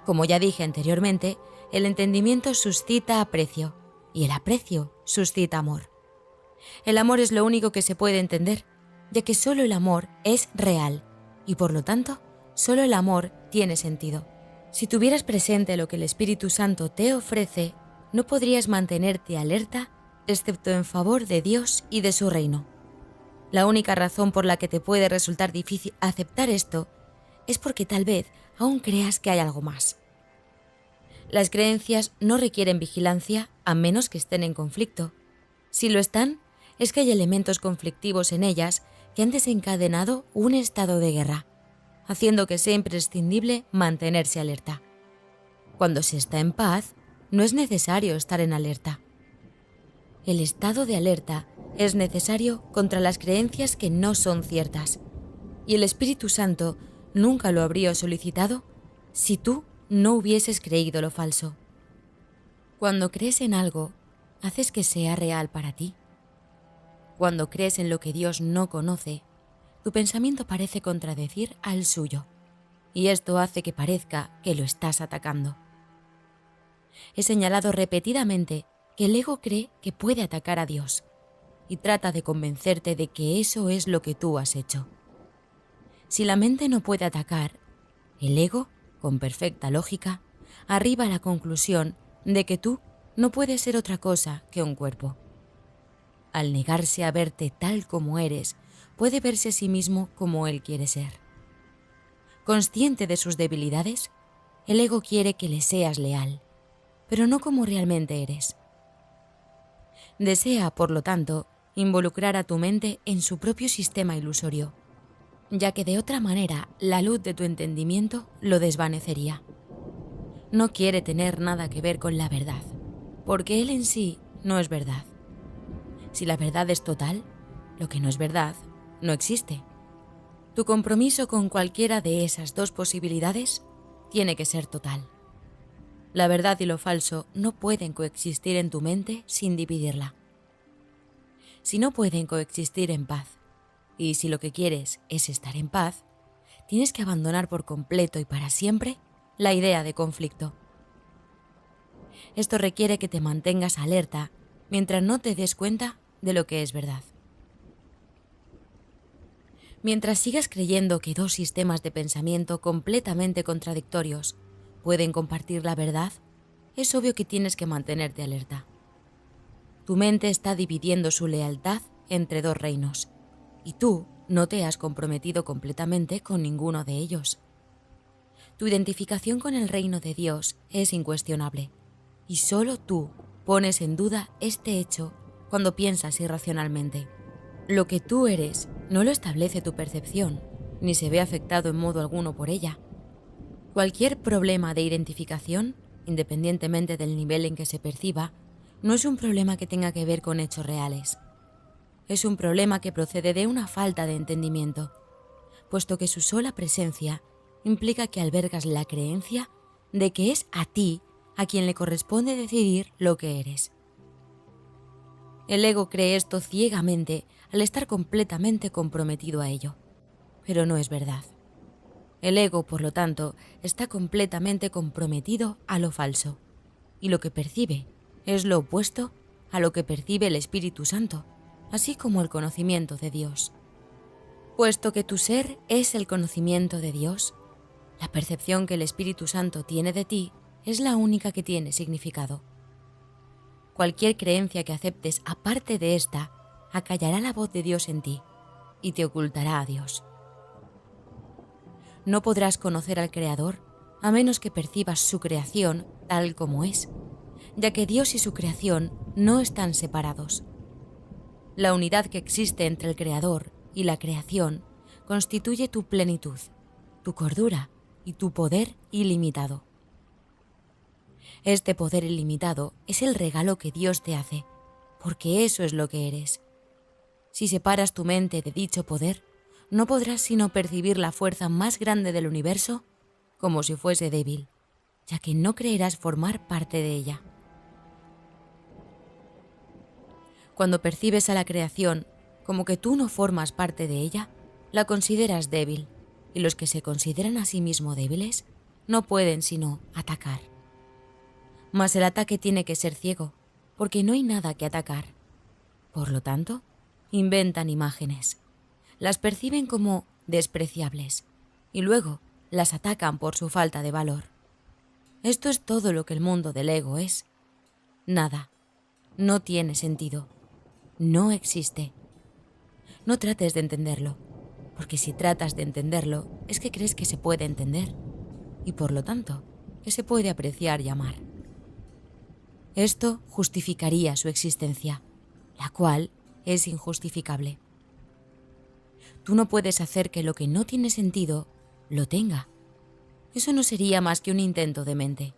Como ya dije anteriormente, el entendimiento suscita aprecio y el aprecio suscita amor. El amor es lo único que se puede entender, ya que solo el amor es real y por lo tanto, solo el amor tiene sentido. Si tuvieras presente lo que el Espíritu Santo te ofrece, no podrías mantenerte alerta excepto en favor de Dios y de su reino. La única razón por la que te puede resultar difícil aceptar esto es porque tal vez aún creas que hay algo más. Las creencias no requieren vigilancia a menos que estén en conflicto. Si lo están, es que hay elementos conflictivos en ellas que han desencadenado un estado de guerra, haciendo que sea imprescindible mantenerse alerta. Cuando se está en paz, no es necesario estar en alerta. El estado de alerta es necesario contra las creencias que no son ciertas, y el Espíritu Santo nunca lo habría solicitado si tú no hubieses creído lo falso. Cuando crees en algo, haces que sea real para ti. Cuando crees en lo que Dios no conoce, tu pensamiento parece contradecir al suyo, y esto hace que parezca que lo estás atacando. He señalado repetidamente que el ego cree que puede atacar a Dios y trata de convencerte de que eso es lo que tú has hecho. Si la mente no puede atacar, el ego, con perfecta lógica, arriba a la conclusión de que tú no puedes ser otra cosa que un cuerpo. Al negarse a verte tal como eres, puede verse a sí mismo como él quiere ser. Consciente de sus debilidades, el ego quiere que le seas leal, pero no como realmente eres. Desea, por lo tanto, involucrar a tu mente en su propio sistema ilusorio, ya que de otra manera la luz de tu entendimiento lo desvanecería. No quiere tener nada que ver con la verdad, porque él en sí no es verdad. Si la verdad es total, lo que no es verdad no existe. Tu compromiso con cualquiera de esas dos posibilidades tiene que ser total. La verdad y lo falso no pueden coexistir en tu mente sin dividirla. Si no pueden coexistir en paz, y si lo que quieres es estar en paz, tienes que abandonar por completo y para siempre la idea de conflicto. Esto requiere que te mantengas alerta mientras no te des cuenta de lo que es verdad. Mientras sigas creyendo que dos sistemas de pensamiento completamente contradictorios pueden compartir la verdad, es obvio que tienes que mantenerte alerta. Tu mente está dividiendo su lealtad entre dos reinos, y tú no te has comprometido completamente con ninguno de ellos. Tu identificación con el reino de Dios es incuestionable, y solo tú pones en duda este hecho cuando piensas irracionalmente. Lo que tú eres no lo establece tu percepción, ni se ve afectado en modo alguno por ella. Cualquier problema de identificación, independientemente del nivel en que se perciba, no es un problema que tenga que ver con hechos reales. Es un problema que procede de una falta de entendimiento, puesto que su sola presencia implica que albergas la creencia de que es a ti a quien le corresponde decidir lo que eres. El ego cree esto ciegamente al estar completamente comprometido a ello, pero no es verdad. El ego, por lo tanto, está completamente comprometido a lo falso, y lo que percibe es lo opuesto a lo que percibe el Espíritu Santo, así como el conocimiento de Dios. Puesto que tu ser es el conocimiento de Dios, la percepción que el Espíritu Santo tiene de ti es la única que tiene significado. Cualquier creencia que aceptes aparte de esta acallará la voz de Dios en ti y te ocultará a Dios. No podrás conocer al Creador a menos que percibas su creación tal como es, ya que Dios y su creación no están separados. La unidad que existe entre el Creador y la creación constituye tu plenitud, tu cordura y tu poder ilimitado. Este poder ilimitado es el regalo que Dios te hace, porque eso es lo que eres. Si separas tu mente de dicho poder, no podrás sino percibir la fuerza más grande del universo como si fuese débil, ya que no creerás formar parte de ella. Cuando percibes a la creación como que tú no formas parte de ella, la consideras débil, y los que se consideran a sí mismos débiles no pueden sino atacar. Mas el ataque tiene que ser ciego, porque no hay nada que atacar. Por lo tanto, inventan imágenes, las perciben como despreciables, y luego las atacan por su falta de valor. Esto es todo lo que el mundo del ego es. Nada, no tiene sentido, no existe. No trates de entenderlo, porque si tratas de entenderlo es que crees que se puede entender, y por lo tanto, que se puede apreciar y amar. Esto justificaría su existencia, la cual es injustificable. Tú no puedes hacer que lo que no tiene sentido lo tenga. Eso no sería más que un intento de mente.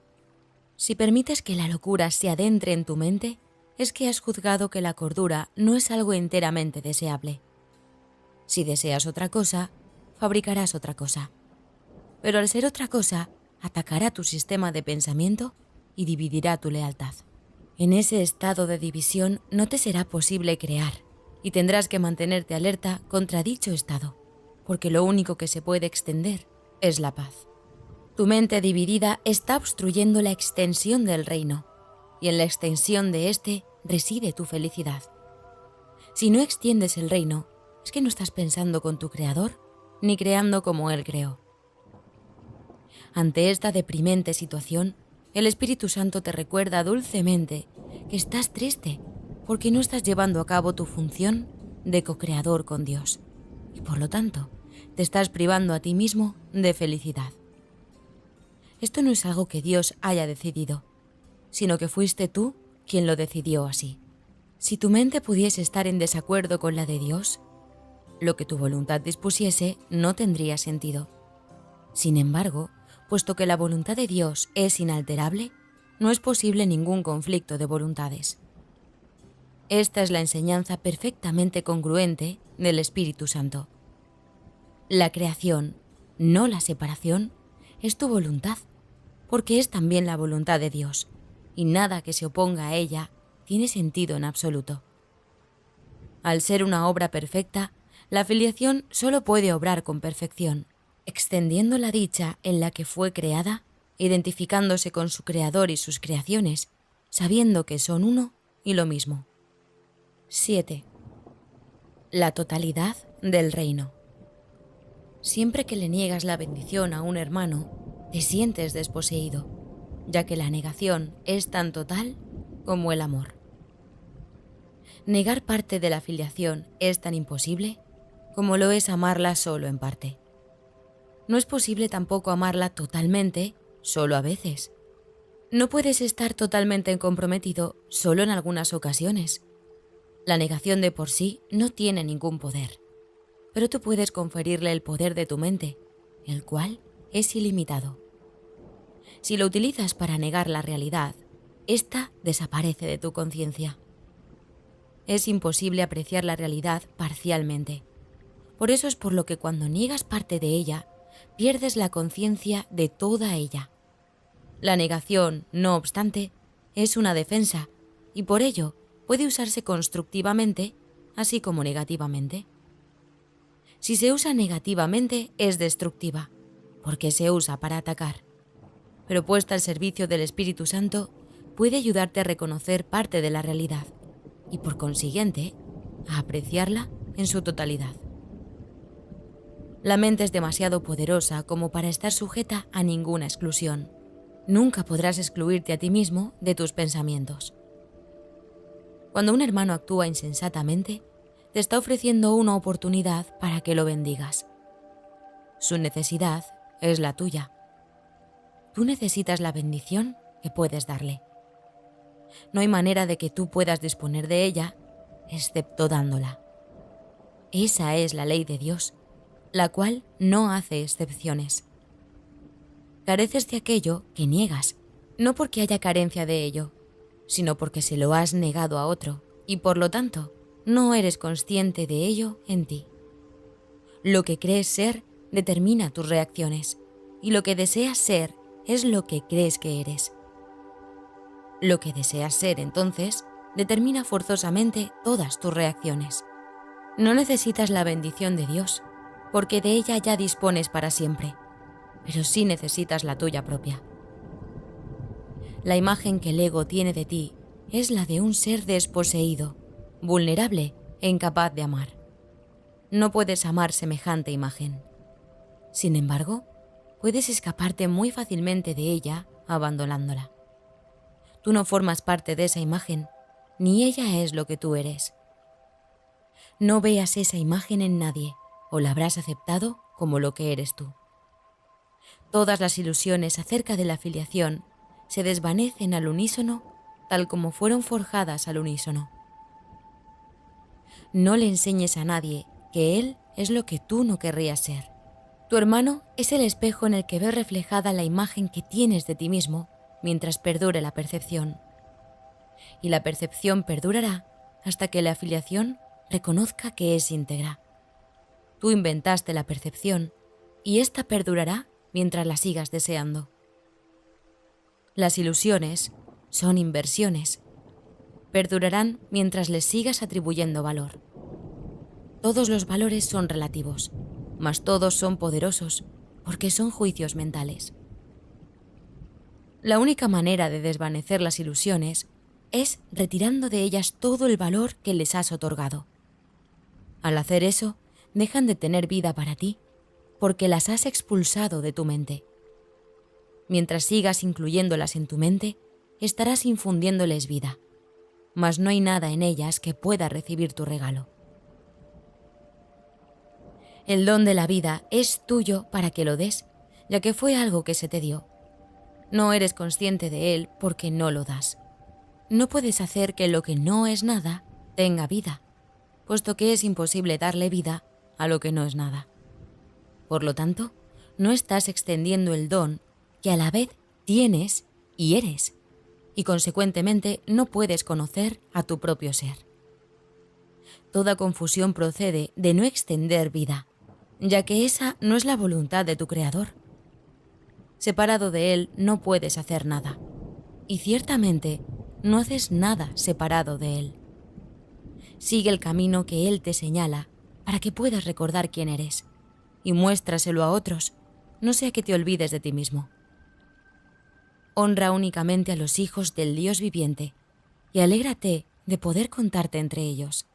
Si permites que la locura se adentre en tu mente, es que has juzgado que la cordura no es algo enteramente deseable. Si deseas otra cosa, fabricarás otra cosa. Pero al ser otra cosa, atacará tu sistema de pensamiento y dividirá tu lealtad. En ese estado de división no te será posible crear y tendrás que mantenerte alerta contra dicho estado, porque lo único que se puede extender es la paz. Tu mente dividida está obstruyendo la extensión del reino, y en la extensión de éste reside tu felicidad. Si no extiendes el reino, es que no estás pensando con tu Creador ni creando como Él creó. Ante esta deprimente situación, el Espíritu Santo te recuerda dulcemente que estás triste porque no estás llevando a cabo tu función de co-creador con Dios y por lo tanto te estás privando a ti mismo de felicidad. Esto no es algo que Dios haya decidido, sino que fuiste tú quien lo decidió así. Si tu mente pudiese estar en desacuerdo con la de Dios, lo que tu voluntad dispusiese no tendría sentido. Sin embargo, puesto que la voluntad de Dios es inalterable, no es posible ningún conflicto de voluntades. Esta es la enseñanza perfectamente congruente del Espíritu Santo. La creación, no la separación, es tu voluntad, porque es también la voluntad de Dios, y nada que se oponga a ella tiene sentido en absoluto. Al ser una obra perfecta, la filiación solo puede obrar con perfección, extendiendo la dicha en la que fue creada, identificándose con su creador y sus creaciones, sabiendo que son uno y lo mismo. 7. La totalidad del reino. Siempre que le niegas la bendición a un hermano, te sientes desposeído, ya que la negación es tan total como el amor. Negar parte de la filiación es tan imposible como lo es amarla solo en parte. No es posible tampoco amarla totalmente, solo a veces. No puedes estar totalmente comprometido solo en algunas ocasiones. La negación de por sí no tiene ningún poder, pero tú puedes conferirle el poder de tu mente, el cual es ilimitado. Si lo utilizas para negar la realidad, ésta desaparece de tu conciencia. Es imposible apreciar la realidad parcialmente. Por eso es por lo que cuando niegas parte de ella, pierdes la conciencia de toda ella. La negación, no obstante, es una defensa y por ello puede usarse constructivamente, así como negativamente. Si se usa negativamente, es destructiva, porque se usa para atacar. Pero puesta al servicio del Espíritu Santo, puede ayudarte a reconocer parte de la realidad y, por consiguiente, a apreciarla en su totalidad. La mente es demasiado poderosa como para estar sujeta a ninguna exclusión. Nunca podrás excluirte a ti mismo de tus pensamientos. Cuando un hermano actúa insensatamente, te está ofreciendo una oportunidad para que lo bendigas. Su necesidad es la tuya. Tú necesitas la bendición que puedes darle. No hay manera de que tú puedas disponer de ella, excepto dándola. Esa es la ley de Dios, la cual no hace excepciones. Careces de aquello que niegas, no porque haya carencia de ello, sino porque se lo has negado a otro y por lo tanto no eres consciente de ello en ti. Lo que crees ser determina tus reacciones y lo que deseas ser es lo que crees que eres. Lo que deseas ser, entonces, determina forzosamente todas tus reacciones. No necesitas la bendición de Dios, porque de ella ya dispones para siempre, pero sí necesitas la tuya propia. La imagen que el ego tiene de ti es la de un ser desposeído, vulnerable e incapaz de amar. No puedes amar semejante imagen. Sin embargo, puedes escaparte muy fácilmente de ella abandonándola. Tú no formas parte de esa imagen, ni ella es lo que tú eres. No veas esa imagen en nadie, o la habrás aceptado como lo que eres tú. Todas las ilusiones acerca de la filiación se desvanecen al unísono, tal como fueron forjadas al unísono. No le enseñes a nadie que él es lo que tú no querrías ser. Tu hermano es el espejo en el que ves reflejada la imagen que tienes de ti mismo mientras perdure la percepción. Y la percepción perdurará hasta que la afiliación reconozca que es íntegra. Tú inventaste la percepción y ésta perdurará mientras la sigas deseando. Las ilusiones son inversiones. Perdurarán mientras les sigas atribuyendo valor. Todos los valores son relativos, mas todos son poderosos porque son juicios mentales. La única manera de desvanecer las ilusiones es retirando de ellas todo el valor que les has otorgado. Al hacer eso, dejan de tener vida para ti, porque las has expulsado de tu mente. Mientras sigas incluyéndolas en tu mente, estarás infundiéndoles vida, mas no hay nada en ellas que pueda recibir tu regalo. El don de la vida es tuyo para que lo des, ya que fue algo que se te dio. No eres consciente de él porque no lo das. No puedes hacer que lo que no es nada tenga vida, puesto que es imposible darle vida a lo que no es nada. Por lo tanto, no estás extendiendo el don que a la vez tienes y eres, y consecuentemente no puedes conocer a tu propio ser. Toda confusión procede de no extender vida, ya que esa no es la voluntad de tu Creador. Separado de Él no puedes hacer nada, y ciertamente no haces nada separado de Él. Sigue el camino que Él te señala para que puedas recordar quién eres, y muéstraselo a otros, no sea que te olvides de ti mismo. Honra únicamente a los hijos del Dios viviente, y alégrate de poder contarte entre ellos.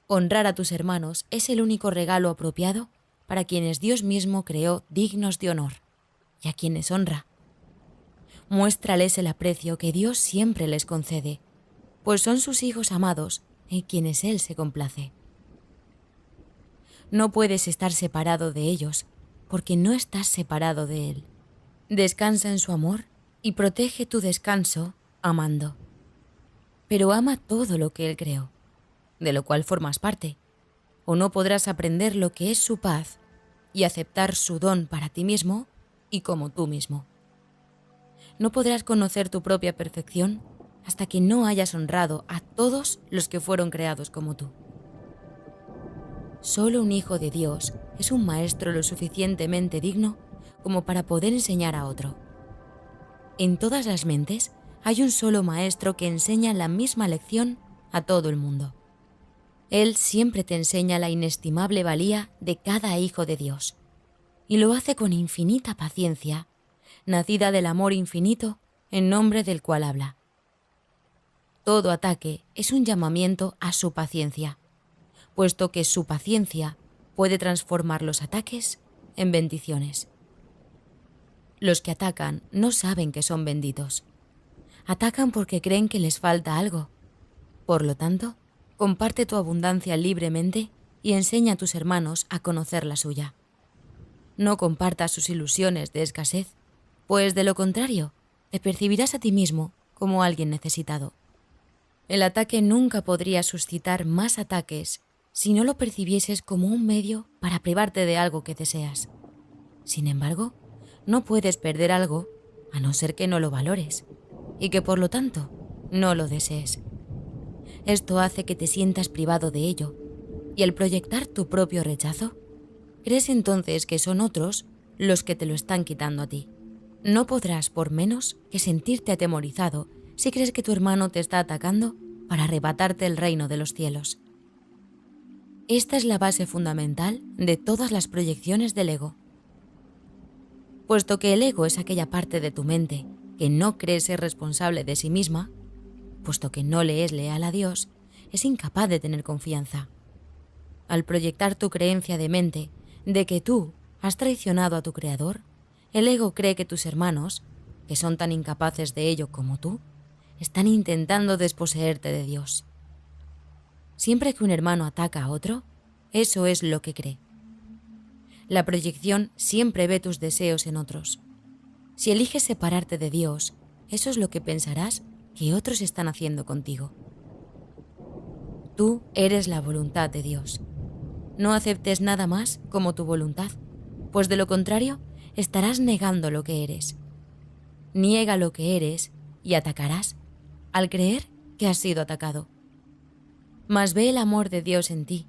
Honrar a tus hermanos es el único regalo apropiado para quienes Dios mismo creó dignos de honor, y a quienes honra. Muéstrales el aprecio que Dios siempre les concede, pues son sus hijos amados en quienes Él se complace. No puedes estar separado de ellos, porque no estás separado de Él. Descansa en su amor y protege tu descanso amando. Pero ama todo lo que Él creó, de lo cual formas parte, o no podrás aprender lo que es su paz y aceptar su don para ti mismo y como tú mismo. No podrás conocer tu propia perfección hasta que no hayas honrado a todos los que fueron creados como tú. Solo un hijo de Dios es un maestro lo suficientemente digno como para poder enseñar a otro. En todas las mentes hay un solo maestro que enseña la misma lección a todo el mundo. Él siempre te enseña la inestimable valía de cada hijo de Dios, y lo hace con infinita paciencia, nacida del amor infinito en nombre del cual habla. Todo ataque es un llamamiento a su paciencia, puesto que su paciencia puede transformar los ataques en bendiciones. Los que atacan no saben que son benditos. Atacan porque creen que les falta algo. Por lo tanto, comparte tu abundancia libremente y enseña a tus hermanos a conocer la suya. No compartas sus ilusiones de escasez, pues de lo contrario, te percibirás a ti mismo como alguien necesitado. El ataque nunca podría suscitar más ataques si no lo percibieses como un medio para privarte de algo que deseas. Sin embargo, no puedes perder algo a no ser que no lo valores y que por lo tanto no lo desees. Esto hace que te sientas privado de ello y al proyectar tu propio rechazo, crees entonces que son otros los que te lo están quitando a ti. No podrás por menos que sentirte atemorizado si crees que tu hermano te está atacando para arrebatarte el reino de los cielos. Esta es la base fundamental de todas las proyecciones del ego. Puesto que el ego es aquella parte de tu mente que no cree ser responsable de sí misma, puesto que no le es leal a Dios, es incapaz de tener confianza. Al proyectar tu creencia de mente de que tú has traicionado a tu Creador, el ego cree que tus hermanos, que son tan incapaces de ello como tú, están intentando desposeerte de Dios. Siempre que un hermano ataca a otro, eso es lo que cree. La proyección siempre ve tus deseos en otros. Si eliges separarte de Dios, eso es lo que pensarás que otros están haciendo contigo. Tú eres la voluntad de Dios. No aceptes nada más como tu voluntad, pues de lo contrario estarás negando lo que eres. Niega lo que eres y atacarás al creer que has sido atacado. Mas ve el amor de Dios en ti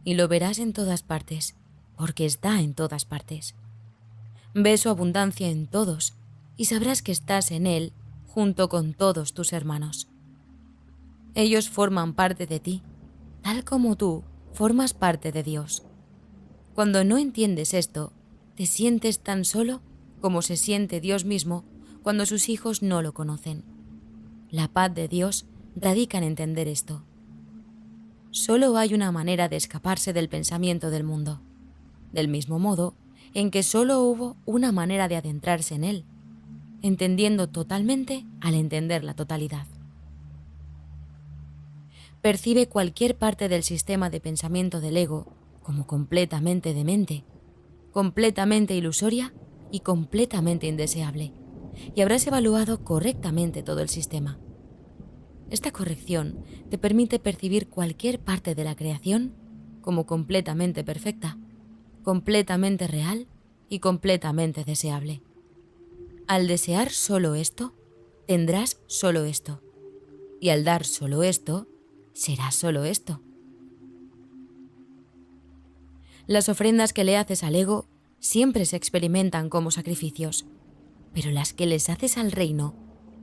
y lo verás en todas partes, porque está en todas partes. Ve su abundancia en todos y sabrás que estás en Él junto con todos tus hermanos. Ellos forman parte de ti, tal como tú formas parte de Dios. Cuando no entiendes esto, te sientes tan solo como se siente Dios mismo cuando sus hijos no lo conocen. La paz de Dios radica en entender esto. Solo hay una manera de escaparse del pensamiento del mundo, del mismo modo en que solo hubo una manera de adentrarse en él, entendiendo totalmente al entender la totalidad. Percibe cualquier parte del sistema de pensamiento del ego como completamente demente, completamente ilusoria y completamente indeseable, y habrás evaluado correctamente todo el sistema. Esta corrección te permite percibir cualquier parte de la creación como completamente perfecta, completamente real y completamente deseable. Al desear solo esto, tendrás solo esto, y al dar solo esto, será solo esto. Las ofrendas que le haces al ego siempre se experimentan como sacrificios, pero las que les haces al reino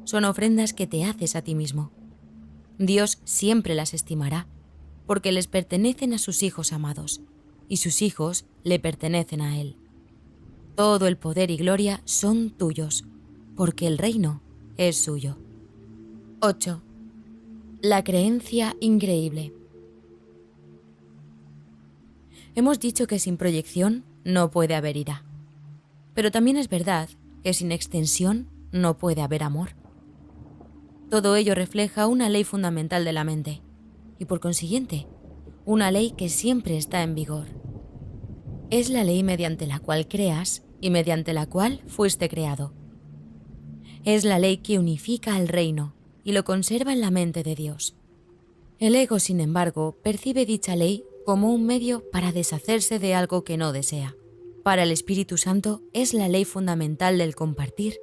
son ofrendas que te haces a ti mismo. Dios siempre las estimará, porque les pertenecen a sus hijos amados, y sus hijos le pertenecen a Él. Todo el poder y gloria son tuyos, porque el reino es suyo. 8. La creencia increíble. Hemos dicho que sin proyección no puede haber ira, pero también es verdad que sin extensión no puede haber amor. Todo ello refleja una ley fundamental de la mente, y por consiguiente, una ley que siempre está en vigor. Es la ley mediante la cual creas y mediante la cual fuiste creado. Es la ley que unifica al reino y lo conserva en la mente de Dios. El ego, sin embargo, percibe dicha ley como un medio para deshacerse de algo que no desea. Para el Espíritu Santo es la ley fundamental del compartir,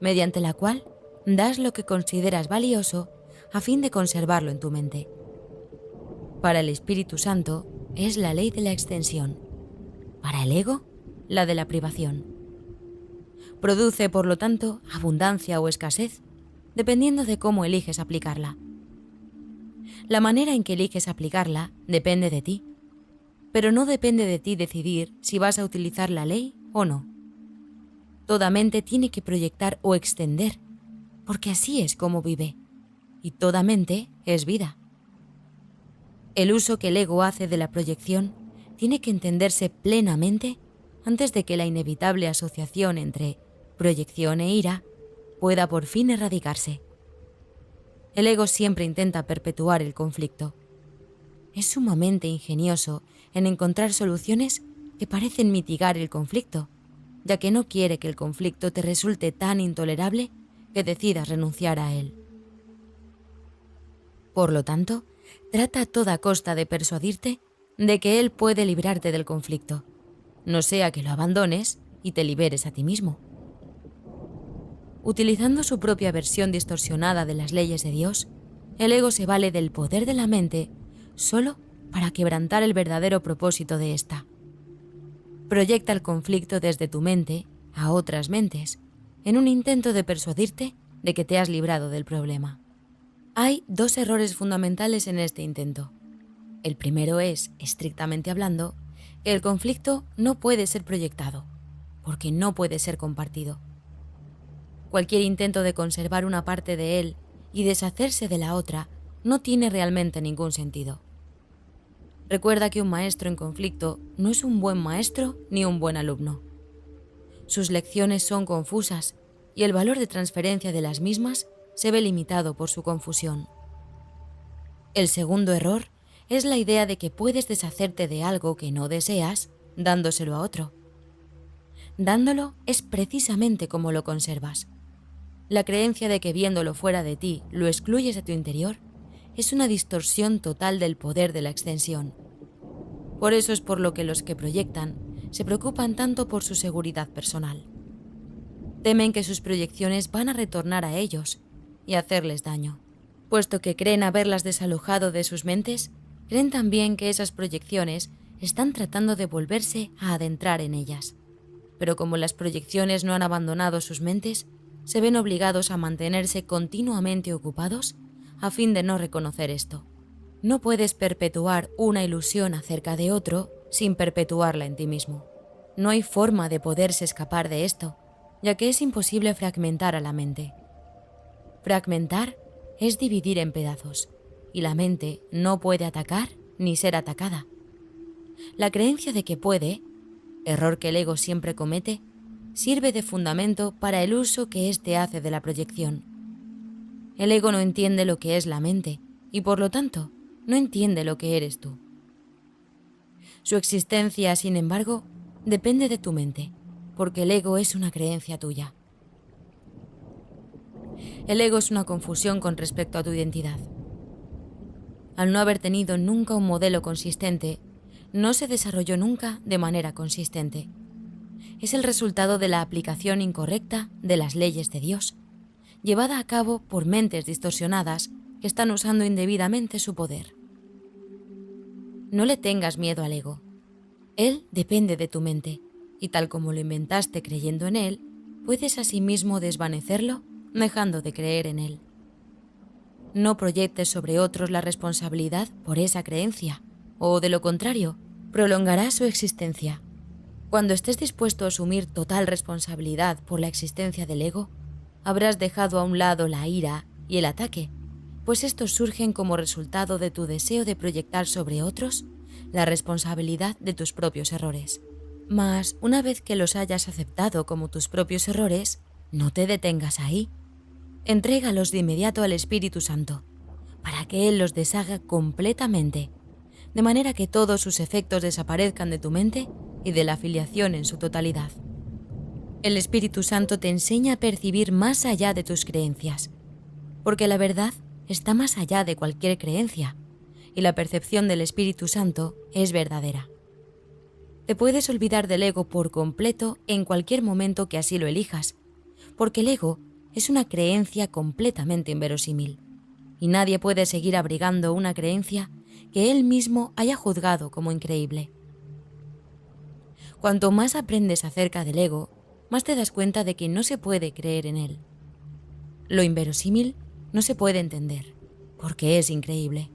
mediante la cual das lo que consideras valioso a fin de conservarlo en tu mente. Para el Espíritu Santo es la ley de la extensión. Para el ego, la de la privación. Produce, por lo tanto, abundancia o escasez, dependiendo de cómo eliges aplicarla. La manera en que eliges aplicarla depende de ti, pero no depende de ti decidir si vas a utilizar la ley o no. Toda mente tiene que proyectar o extender, porque así es como vive, y toda mente es vida. El uso que el ego hace de la proyección tiene que entenderse plenamente antes de que la inevitable asociación entre proyección e ira pueda por fin erradicarse. El ego siempre intenta perpetuar el conflicto. Es sumamente ingenioso en encontrar soluciones que parecen mitigar el conflicto, ya que no quiere que el conflicto te resulte tan intolerable que decidas renunciar a él. Por lo tanto, trata a toda costa de persuadirte de que él puede librarte del conflicto, no sea que lo abandones y te liberes a ti mismo. Utilizando su propia versión distorsionada de las leyes de Dios, el ego se vale del poder de la mente solo para quebrantar el verdadero propósito de ésta. Proyecta el conflicto desde tu mente a otras mentes, en un intento de persuadirte de que te has librado del problema. Hay dos errores fundamentales en este intento. El primero es, estrictamente hablando, que el conflicto no puede ser proyectado, porque no puede ser compartido. Cualquier intento de conservar una parte de él y deshacerse de la otra no tiene realmente ningún sentido. Recuerda que un maestro en conflicto no es un buen maestro ni un buen alumno. Sus lecciones son confusas y el valor de transferencia de las mismas se ve limitado por su confusión. El segundo error es la idea de que puedes deshacerte de algo que no deseas dándoselo a otro. Dándolo es precisamente como lo conservas. La creencia de que viéndolo fuera de ti lo excluyes de tu interior es una distorsión total del poder de la extensión. Por eso es por lo que los que proyectan se preocupan tanto por su seguridad personal. Temen que sus proyecciones van a retornar a ellos y hacerles daño. Puesto que creen haberlas desalojado de sus mentes, creen también que esas proyecciones están tratando de volverse a adentrar en ellas. Pero como las proyecciones no han abandonado sus mentes, se ven obligados a mantenerse continuamente ocupados a fin de no reconocer esto. No puedes perpetuar una ilusión acerca de otro sin perpetuarla en ti mismo. No hay forma de poderse escapar de esto, ya que es imposible fragmentar a la mente. Fragmentar es dividir en pedazos, y la mente no puede atacar ni ser atacada. La creencia de que puede, error que el ego siempre comete, sirve de fundamento para el uso que éste hace de la proyección. El ego no entiende lo que es la mente y, por lo tanto, no entiende lo que eres tú. Su existencia, sin embargo, depende de tu mente, porque el ego es una creencia tuya. El ego es una confusión con respecto a tu identidad. Al no haber tenido nunca un modelo consistente, no se desarrolló nunca de manera consistente. Es el resultado de la aplicación incorrecta de las leyes de Dios, llevada a cabo por mentes distorsionadas que están usando indebidamente su poder. No le tengas miedo al ego. Él depende de tu mente, y tal como lo inventaste creyendo en él, puedes asimismo desvanecerlo dejando de creer en él. No proyectes sobre otros la responsabilidad por esa creencia, o de lo contrario, prolongará su existencia. Cuando estés dispuesto a asumir total responsabilidad por la existencia del ego, habrás dejado a un lado la ira y el ataque, pues estos surgen como resultado de tu deseo de proyectar sobre otros la responsabilidad de tus propios errores. Mas, una vez que los hayas aceptado como tus propios errores, no te detengas ahí. Entrégalos de inmediato al Espíritu Santo, para que Él los deshaga completamente, de manera que todos sus efectos desaparezcan de tu mente y de la afiliación en su totalidad. El Espíritu Santo te enseña a percibir más allá de tus creencias, porque la verdad está más allá de cualquier creencia, y la percepción del Espíritu Santo es verdadera. Te puedes olvidar del ego por completo en cualquier momento que así lo elijas, porque el ego es una creencia completamente inverosímil, y nadie puede seguir abrigando una creencia que él mismo haya juzgado como increíble. Cuanto más aprendes acerca del ego, más te das cuenta de que no se puede creer en él. Lo inverosímil no se puede entender, porque es increíble.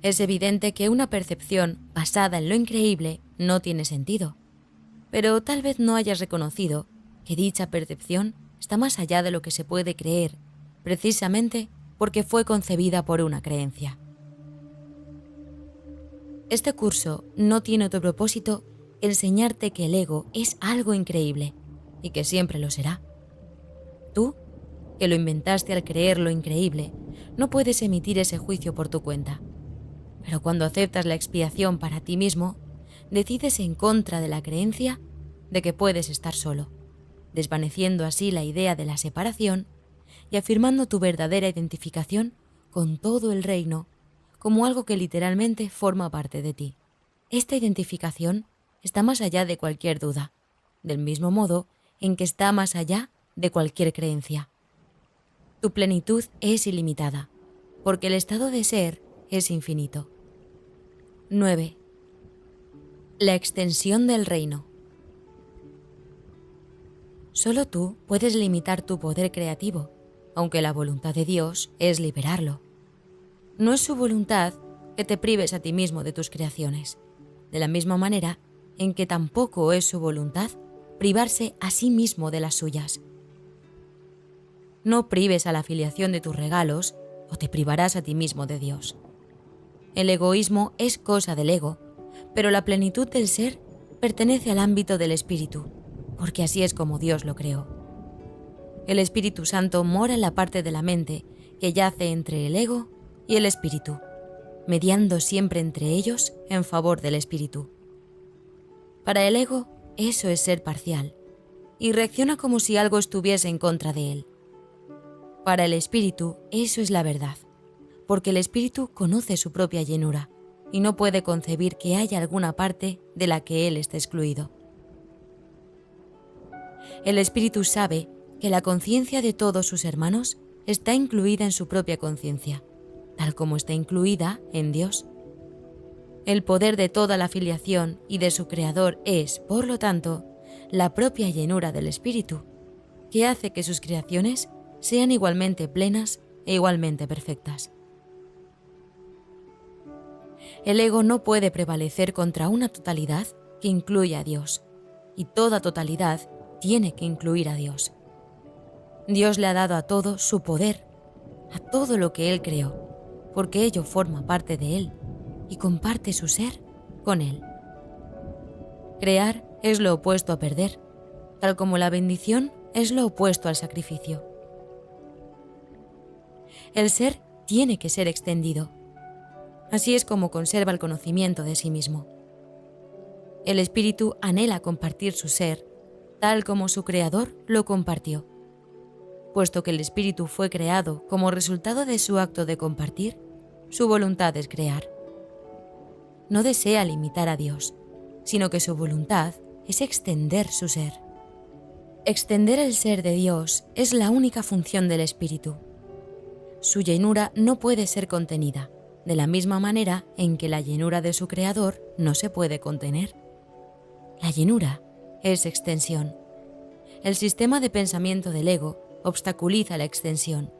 Es evidente que una percepción basada en lo increíble no tiene sentido, pero tal vez no hayas reconocido que dicha percepción está más allá de lo que se puede creer, precisamente porque fue concebida por una creencia. Este curso no tiene otro propósito que enseñarte que el ego es algo increíble y que siempre lo será. Tú, que lo inventaste al creer lo increíble, no puedes emitir ese juicio por tu cuenta. Pero cuando aceptas la expiación para ti mismo, decides en contra de la creencia de que puedes estar solo, desvaneciendo así la idea de la separación y afirmando tu verdadera identificación con todo el reino como algo que literalmente forma parte de ti. Esta identificación está más allá de cualquier duda, del mismo modo en que está más allá de cualquier creencia. Tu plenitud es ilimitada, porque el estado de ser es infinito. 9. La extensión del reino. Solo tú puedes limitar tu poder creativo, aunque la voluntad de Dios es liberarlo. No es su voluntad que te prives a ti mismo de tus creaciones, de la misma manera en que tampoco es su voluntad privarse a sí mismo de las suyas. No prives a la filiación de tus regalos o te privarás a ti mismo de Dios. El egoísmo es cosa del ego, pero la plenitud del ser pertenece al ámbito del espíritu, porque así es como Dios lo creó. El Espíritu Santo mora en la parte de la mente que yace entre el ego y el espíritu, mediando siempre entre ellos en favor del espíritu. Para el ego, eso es ser parcial, y reacciona como si algo estuviese en contra de él. Para el espíritu, eso es la verdad, porque el espíritu conoce su propia llenura y no puede concebir que haya alguna parte de la que él esté excluido. El espíritu sabe que la conciencia de todos sus hermanos está incluida en su propia conciencia, tal como está incluida en Dios. El poder de toda la filiación y de su Creador es, por lo tanto, la propia llenura del espíritu, que hace que sus creaciones sean igualmente plenas e igualmente perfectas. El ego no puede prevalecer contra una totalidad que incluya a Dios, y toda totalidad tiene que incluir a Dios. Dios le ha dado a todo su poder, a todo lo que Él creó, porque ello forma parte de Él y comparte su ser con Él. Crear es lo opuesto a perder, tal como la bendición es lo opuesto al sacrificio. El ser tiene que ser extendido. Así es como conserva el conocimiento de sí mismo. El espíritu anhela compartir su ser, tal como su creador lo compartió. Puesto que el espíritu fue creado como resultado de su acto de compartir, su voluntad es crear. No desea limitar a Dios, sino que su voluntad es extender su ser. Extender el ser de Dios es la única función del espíritu. Su llenura no puede ser contenida, de la misma manera en que la llenura de su creador no se puede contener. La llenura es extensión. El sistema de pensamiento del ego obstaculiza la extensión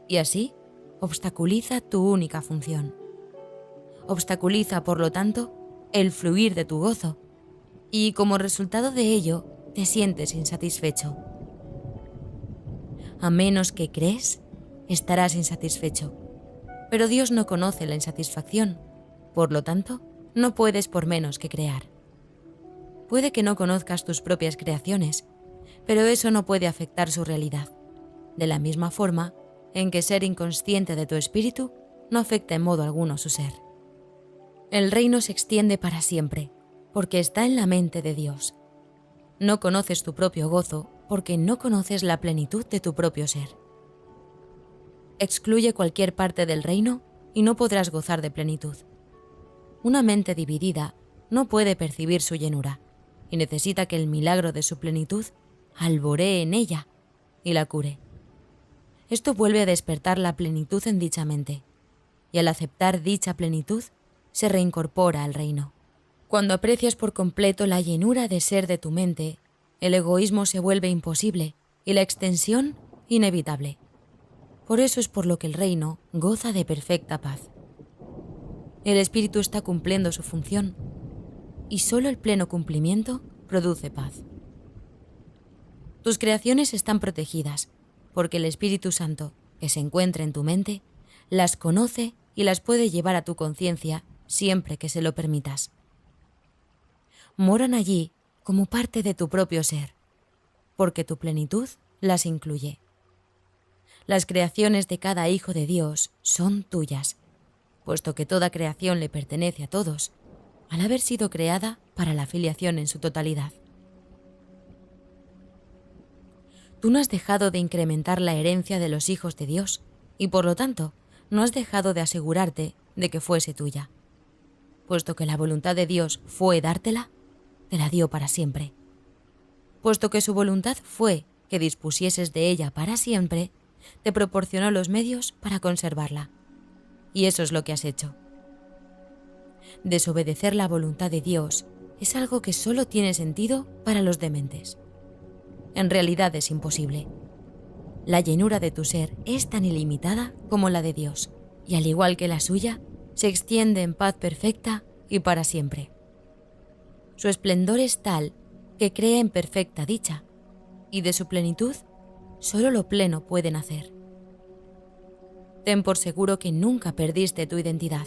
y así obstaculiza tu única función. Obstaculiza, por lo tanto, el fluir de tu gozo y, como resultado de ello, te sientes insatisfecho. A menos que crees, estarás insatisfecho. Pero Dios no conoce la insatisfacción, por lo tanto, no puedes por menos que crear. Puede que no conozcas tus propias creaciones, pero eso no puede afectar su realidad, de la misma forma en que ser inconsciente de tu espíritu no afecta en modo alguno su ser. El reino se extiende para siempre, porque está en la mente de Dios. No conoces tu propio gozo porque no conoces la plenitud de tu propio ser. Excluye cualquier parte del reino y no podrás gozar de plenitud. Una mente dividida no puede percibir su llenura y necesita que el milagro de su plenitud alboree en ella y la cure. Esto vuelve a despertar la plenitud en dicha mente, y al aceptar dicha plenitud, se reincorpora al reino. Cuando aprecias por completo la llenura de ser de tu mente, el egoísmo se vuelve imposible y la extensión inevitable. Por eso es por lo que el reino goza de perfecta paz. El espíritu está cumpliendo su función, y solo el pleno cumplimiento produce paz. Tus creaciones están protegidas, porque el Espíritu Santo, que se encuentra en tu mente, las conoce y las puede llevar a tu conciencia siempre que se lo permitas. Moran allí como parte de tu propio ser, porque tu plenitud las incluye. Las creaciones de cada hijo de Dios son tuyas, puesto que toda creación le pertenece a todos, al haber sido creada para la filiación en su totalidad. tú no has dejado de incrementar la herencia de los hijos de Dios y por lo tanto no has dejado de asegurarte de que fuese tuya. Puesto que la voluntad de Dios fue dártela, te la dio para siempre. Puesto que su voluntad fue que dispusieses de ella para siempre, te proporcionó los medios para conservarla. Y eso es lo que has hecho. Desobedecer la voluntad de Dios es algo que solo tiene sentido para los dementes. En realidad es imposible. La llenura de tu ser es tan ilimitada como la de Dios, y al igual que la suya, se extiende en paz perfecta y para siempre. Su esplendor es tal que crea en perfecta dicha, y de su plenitud solo lo pleno puede nacer. Ten por seguro que nunca perdiste tu identidad,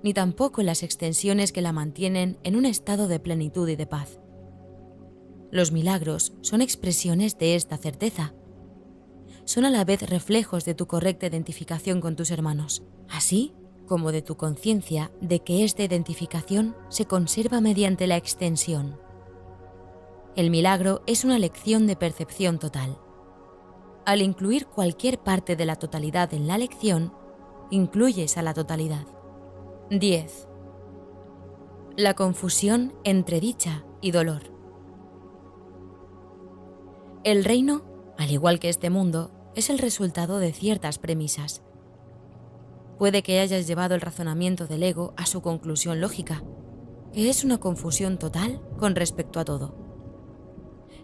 ni tampoco las extensiones que la mantienen en un estado de plenitud y de paz. Los milagros son expresiones de esta certeza. Son a la vez reflejos de tu correcta identificación con tus hermanos, así como de tu conciencia de que esta identificación se conserva mediante la extensión. El milagro es una lección de percepción total. Al incluir cualquier parte de la totalidad en la lección, incluyes a la totalidad. 10. La confusión entre dicha y dolor. El reino, al igual que este mundo, es el resultado de ciertas premisas. Puede que hayas llevado el razonamiento del ego a su conclusión lógica, que es una confusión total con respecto a todo.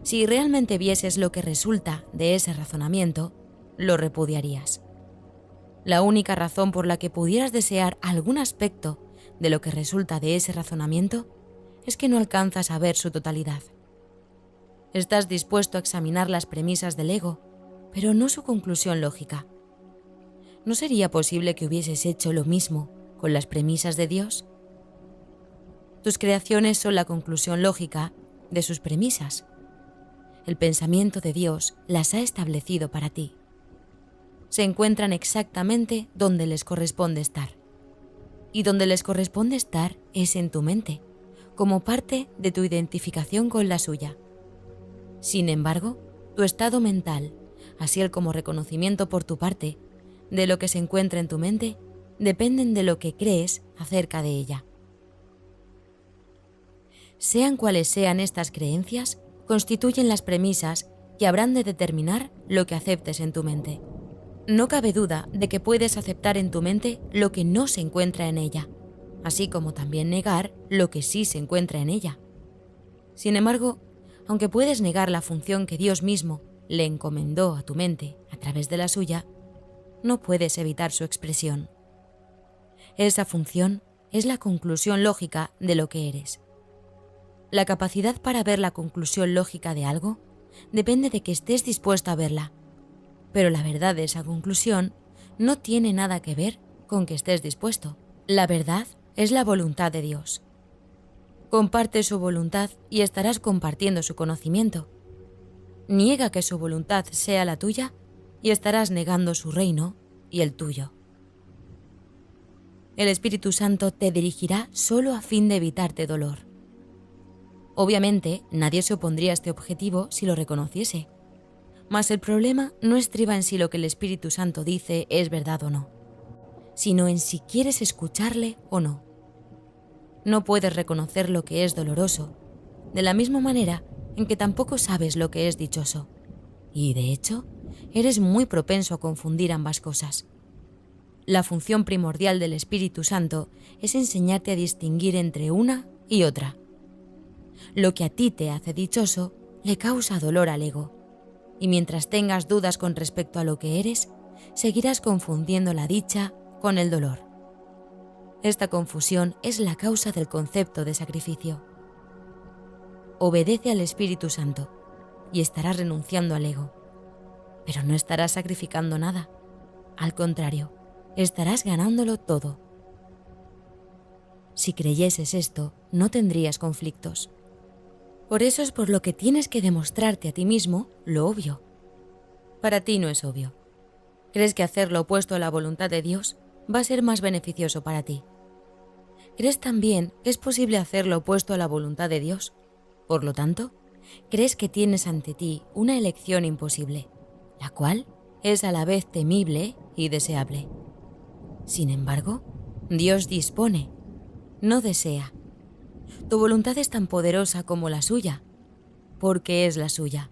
Si realmente vieses lo que resulta de ese razonamiento, lo repudiarías. La única razón por la que pudieras desear algún aspecto de lo que resulta de ese razonamiento es que no alcanzas a ver su totalidad. Estás dispuesto a examinar las premisas del ego, pero no su conclusión lógica. ¿No sería posible que hubieses hecho lo mismo con las premisas de Dios? Tus creaciones son la conclusión lógica de sus premisas. El pensamiento de Dios las ha establecido para ti. Se encuentran exactamente donde les corresponde estar. Y donde les corresponde estar es en tu mente, como parte de tu identificación con la suya. Sin embargo, tu estado mental, así como reconocimiento por tu parte, de lo que se encuentra en tu mente, dependen de lo que crees acerca de ella. Sean cuales sean estas creencias, constituyen las premisas que habrán de determinar lo que aceptes en tu mente. No cabe duda de que puedes aceptar en tu mente lo que no se encuentra en ella, así como también negar lo que sí se encuentra en ella. Sin embargo, aunque puedes negar la función que Dios mismo le encomendó a tu mente a través de la suya, no puedes evitar su expresión. Esa función es la conclusión lógica de lo que eres. La capacidad para ver la conclusión lógica de algo depende de que estés dispuesto a verla, pero la verdad de esa conclusión no tiene nada que ver con que estés dispuesto. La verdad es la voluntad de Dios. Comparte su voluntad y estarás compartiendo su conocimiento. Niega que su voluntad sea la tuya y estarás negando su reino y el tuyo. El Espíritu Santo te dirigirá solo a fin de evitarte dolor. Obviamente, nadie se opondría a este objetivo si lo reconociese. Mas el problema no estriba en si lo que el Espíritu Santo dice es verdad o no, sino en si quieres escucharle o no. No puedes reconocer lo que es doloroso, de la misma manera en que tampoco sabes lo que es dichoso. Y, de hecho, eres muy propenso a confundir ambas cosas. La función primordial del Espíritu Santo es enseñarte a distinguir entre una y otra. Lo que a ti te hace dichoso le causa dolor al ego, y mientras tengas dudas con respecto a lo que eres, seguirás confundiendo la dicha con el dolor. Esta confusión es la causa del concepto de sacrificio. Obedece al Espíritu Santo y estarás renunciando al ego, pero no estarás sacrificando nada. Al contrario, estarás ganándolo todo. Si creyeses esto, no tendrías conflictos. Por eso es por lo que tienes que demostrarte a ti mismo lo obvio. Para ti no es obvio. ¿Crees que hacer lo opuesto a la voluntad de Dios va a ser más beneficioso para ti? ¿Crees también que es posible hacer lo opuesto a la voluntad de Dios? Por lo tanto, crees que tienes ante ti una elección imposible, la cual es a la vez temible y deseable. Sin embargo, Dios dispone, no desea. Tu voluntad es tan poderosa como la suya, porque es la suya.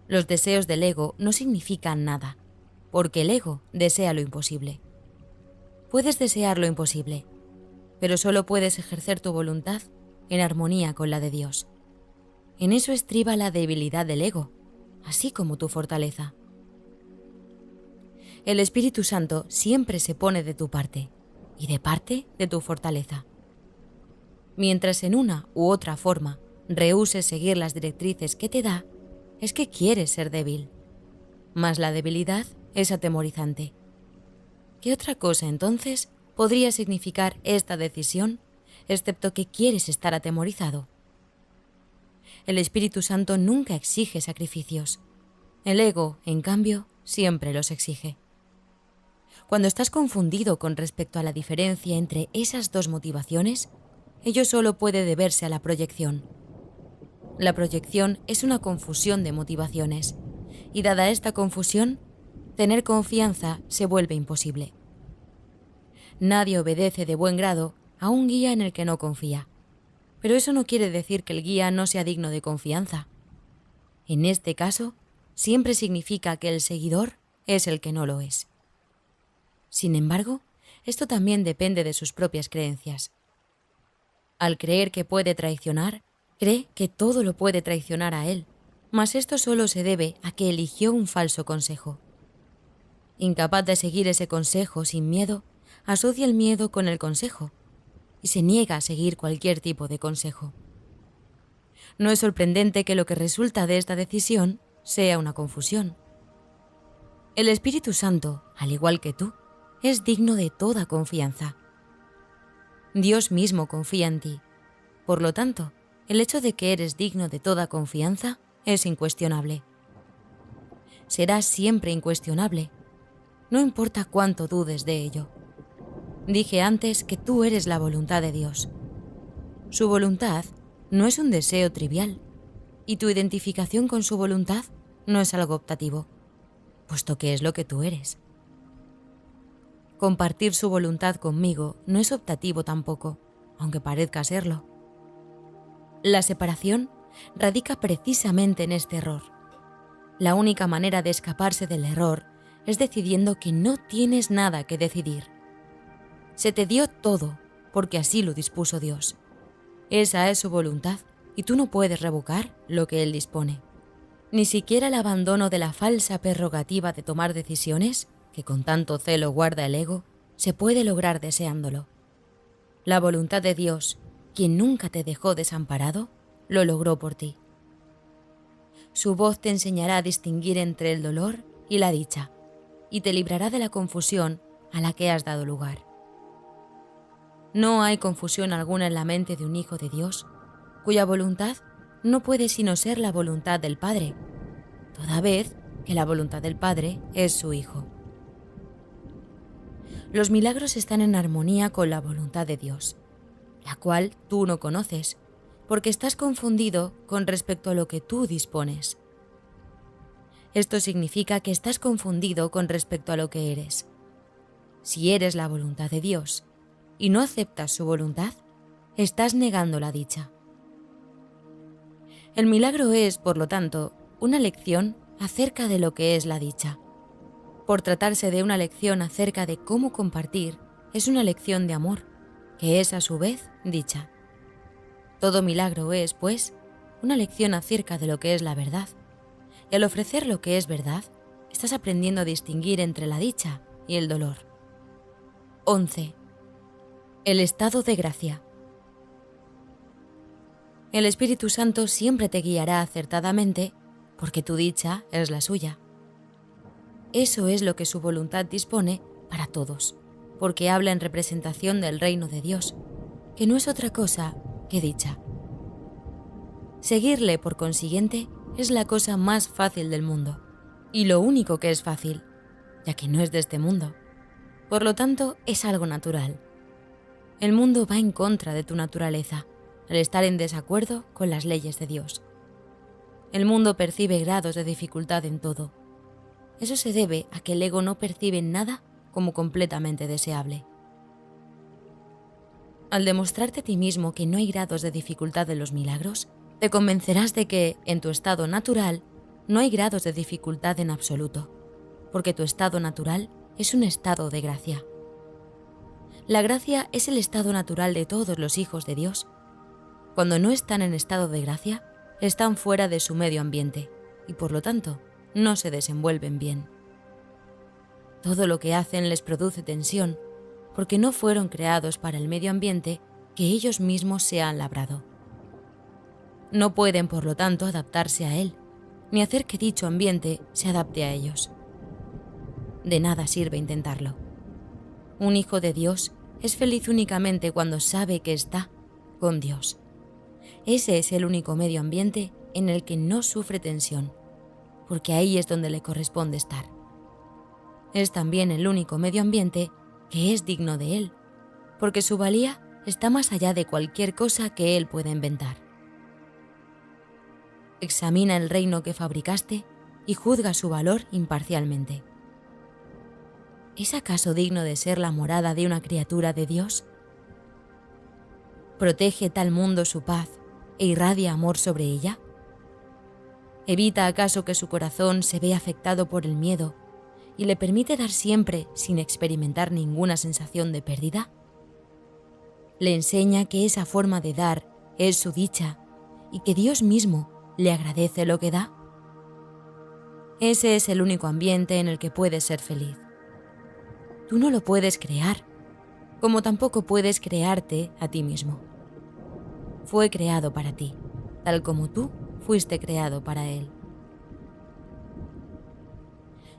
Los deseos del ego no significan nada, porque el ego desea lo imposible. Puedes desear lo imposible, pero solo puedes ejercer tu voluntad en armonía con la de Dios. En eso estriba la debilidad del ego, así como tu fortaleza. El Espíritu Santo siempre se pone de tu parte y de parte de tu fortaleza. Mientras en una u otra forma rehúses seguir las directrices que te da, es que quieres ser débil. Mas la debilidad es atemorizante. ¿Qué otra cosa entonces podría significar esta decisión, excepto que quieres estar atemorizado? El Espíritu Santo nunca exige sacrificios. El ego, en cambio, siempre los exige. Cuando estás confundido con respecto a la diferencia entre esas dos motivaciones, ello solo puede deberse a la proyección. La proyección es una confusión de motivaciones, y dada esta confusión, tener confianza se vuelve imposible. Nadie obedece de buen grado a un guía en el que no confía, pero eso no quiere decir que el guía no sea digno de confianza. En este caso, siempre significa que el seguidor es el que no lo es. Sin embargo, esto también depende de sus propias creencias. Al creer que puede traicionar, cree que todo lo puede traicionar a él, mas esto solo se debe a que eligió un falso consejo. Incapaz de seguir ese consejo sin miedo, asocia el miedo con el consejo y se niega a seguir cualquier tipo de consejo. No es sorprendente que lo que resulta de esta decisión sea una confusión. El Espíritu Santo, al igual que tú, es digno de toda confianza. Dios mismo confía en ti. Por lo tanto, el hecho de que eres digno de toda confianza es incuestionable. Serás siempre incuestionable, no importa cuánto dudes de ello. Dije antes que tú eres la voluntad de Dios. Su voluntad no es un deseo trivial, y tu identificación con su voluntad no es algo optativo, puesto que es lo que tú eres. Compartir su voluntad conmigo no es optativo tampoco, aunque parezca serlo. La separación radica precisamente en este error. La única manera de escaparse del error es decidiendo que no tienes nada que decidir. Se te dio todo porque así lo dispuso Dios. Esa es su voluntad y tú no puedes revocar lo que Él dispone. Ni siquiera el abandono de la falsa prerrogativa de tomar decisiones, que con tanto celo guarda el ego, se puede lograr deseándolo. La voluntad de Dios, quien nunca te dejó desamparado, lo logró por ti. Su voz te enseñará a distinguir entre el dolor y la dicha, y te librará de la confusión a la que has dado lugar. No hay confusión alguna en la mente de un hijo de Dios, cuya voluntad no puede sino ser la voluntad del Padre, toda vez que la voluntad del Padre es su Hijo. Los milagros están en armonía con la voluntad de Dios, la cual tú no conoces, porque estás confundido con respecto a lo que tú dispones. Esto significa que estás confundido con respecto a lo que eres. Si eres la voluntad de Dios y no aceptas su voluntad, estás negando la dicha. El milagro es, por lo tanto, una lección acerca de lo que es la dicha. Por tratarse de una lección acerca de cómo compartir, es una lección de amor, que es a su vez dicha. Todo milagro es, pues, una lección acerca de lo que es la verdad, y al ofrecer lo que es verdad, estás aprendiendo a distinguir entre la dicha y el dolor. 11. El estado de gracia. El Espíritu Santo siempre te guiará acertadamente, porque tu dicha es la suya. Eso es lo que su voluntad dispone para todos, porque habla en representación del reino de Dios, que no es otra cosa que dicha. Seguirle, por consiguiente, es la cosa más fácil del mundo, y lo único que es fácil, ya que no es de este mundo. Por lo tanto, es algo natural. El mundo va en contra de tu naturaleza, al estar en desacuerdo con las leyes de Dios. El mundo percibe grados de dificultad en todo. Eso se debe a que el ego no percibe nada como completamente deseable. Al demostrarte a ti mismo que no hay grados de dificultad en los milagros, te convencerás de que, en tu estado natural, no hay grados de dificultad en absoluto, porque tu estado natural es un estado de gracia. La gracia es el estado natural de todos los hijos de Dios. Cuando no están en estado de gracia, están fuera de su medio ambiente y, por lo tanto, no se desenvuelven bien. Todo lo que hacen les produce tensión, porque no fueron creados para el medio ambiente que ellos mismos se han labrado. No pueden, por lo tanto, adaptarse a él, ni hacer que dicho ambiente se adapte a ellos. De nada sirve intentarlo. Un hijo de Dios es feliz únicamente cuando sabe que está con Dios. Ese es el único medio ambiente en el que no sufre tensión, porque ahí es donde le corresponde estar. Es también el único medio ambiente que es digno de él, porque su valía está más allá de cualquier cosa que él pueda inventar. Examina el reino que fabricaste y juzga su valor imparcialmente. ¿Es acaso digno de ser la morada de una criatura de Dios? ¿Protege tal mundo su paz e irradia amor sobre ella? ¿Evita acaso que su corazón se vea afectado por el miedo y le permite dar siempre sin experimentar ninguna sensación de pérdida? ¿Le enseña que esa forma de dar es su dicha y que Dios mismo le agradece lo que da? Ese es el único ambiente en el que puedes ser feliz. Tú no lo puedes crear, como tampoco puedes crearte a ti mismo. Fue creado para ti, tal como tú fuiste creado para Él.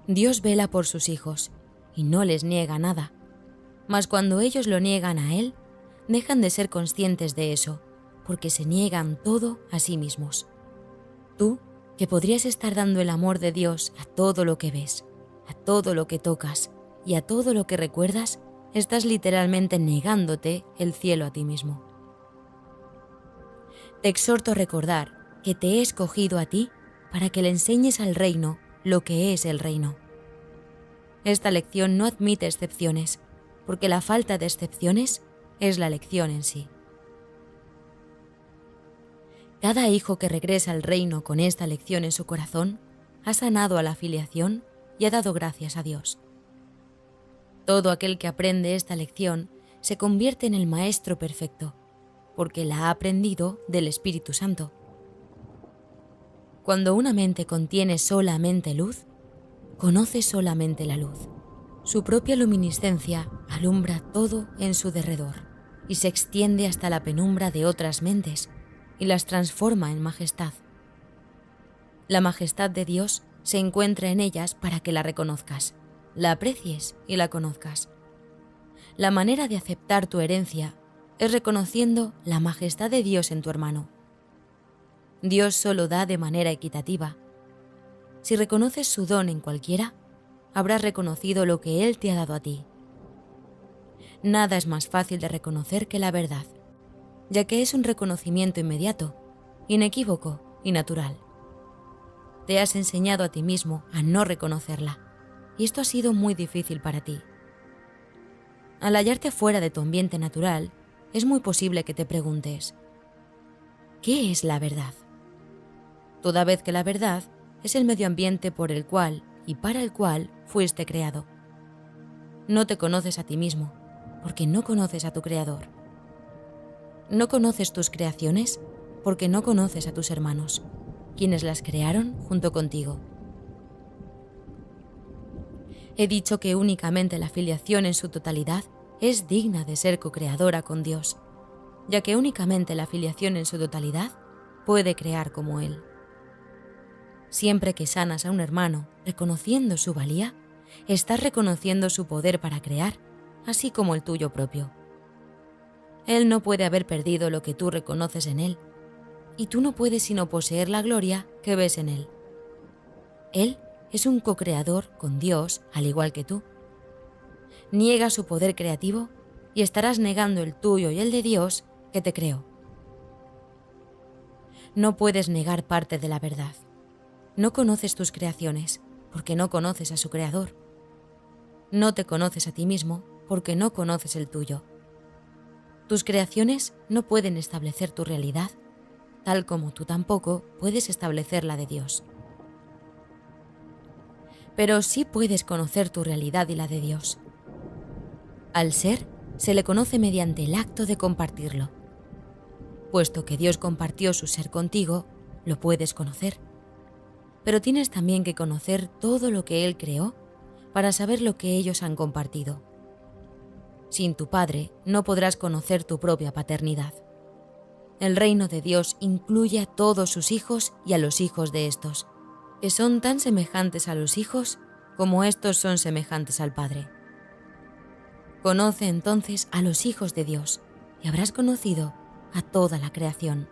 Dios vela por sus hijos y no les niega nada, mas cuando ellos lo niegan a Él, dejan de ser conscientes de eso, porque se niegan todo a sí mismos. Tú, que podrías estar dando el amor de Dios a todo lo que ves, a todo lo que tocas y a todo lo que recuerdas, estás literalmente negándote el cielo a ti mismo. Te exhorto a recordar que te he escogido a ti para que le enseñes al reino lo que es el reino. Esta lección no admite excepciones, porque la falta de excepciones es la lección en sí. Cada hijo que regresa al reino con esta lección en su corazón ha sanado a la filiación y ha dado gracias a Dios. Todo aquel que aprende esta lección se convierte en el Maestro perfecto, porque la ha aprendido del Espíritu Santo. Cuando una mente contiene solamente luz, conoce solamente la luz. Su propia luminiscencia alumbra todo en su derredor y se extiende hasta la penumbra de otras mentes y las transforma en majestad. La majestad de Dios se encuentra en ellas para que la reconozcas, la aprecies y la conozcas. La manera de aceptar tu herencia es reconociendo la majestad de Dios en tu hermano. Dios solo da de manera equitativa. Si reconoces su don en cualquiera, habrás reconocido lo que Él te ha dado a ti. Nada es más fácil de reconocer que la verdad, ya que es un reconocimiento inmediato, inequívoco y natural. Te has enseñado a ti mismo a no reconocerla, y esto ha sido muy difícil para ti. Al hallarte fuera de tu ambiente natural, es muy posible que te preguntes, ¿qué es la verdad? Toda vez que la verdad es el medio ambiente por el cual y para el cual fuiste creado. No te conoces a ti mismo, porque no conoces a tu Creador. No conoces tus creaciones, porque no conoces a tus hermanos, quienes las crearon junto contigo. He dicho que únicamente la filiación en su totalidad es digna de ser co-creadora con Dios, ya que únicamente la filiación en su totalidad puede crear como Él. Siempre que sanas a un hermano reconociendo su valía, estás reconociendo su poder para crear, así como el tuyo propio. Él no puede haber perdido lo que tú reconoces en Él, y tú no puedes sino poseer la gloria que ves en Él. Él es un co-creador con Dios, al igual que tú. Niega su poder creativo y estarás negando el tuyo y el de Dios que te creó. no puedes negar parte de la verdad. No conoces tus creaciones, porque no conoces a su creador. No te conoces a ti mismo, porque no conoces el tuyo. Tus creaciones no pueden establecer tu realidad, tal como tú tampoco puedes establecer la de Dios. Pero sí puedes conocer tu realidad y la de Dios. Al ser, se le conoce mediante el acto de compartirlo. Puesto que Dios compartió su ser contigo, lo puedes conocer. Pero tienes también que conocer todo lo que Él creó para saber lo que ellos han compartido. Sin tu Padre no podrás conocer tu propia paternidad. El reino de Dios incluye a todos sus hijos y a los hijos de estos, que son tan semejantes a los hijos como estos son semejantes al Padre. Conoce entonces a los hijos de Dios y habrás conocido a toda la creación.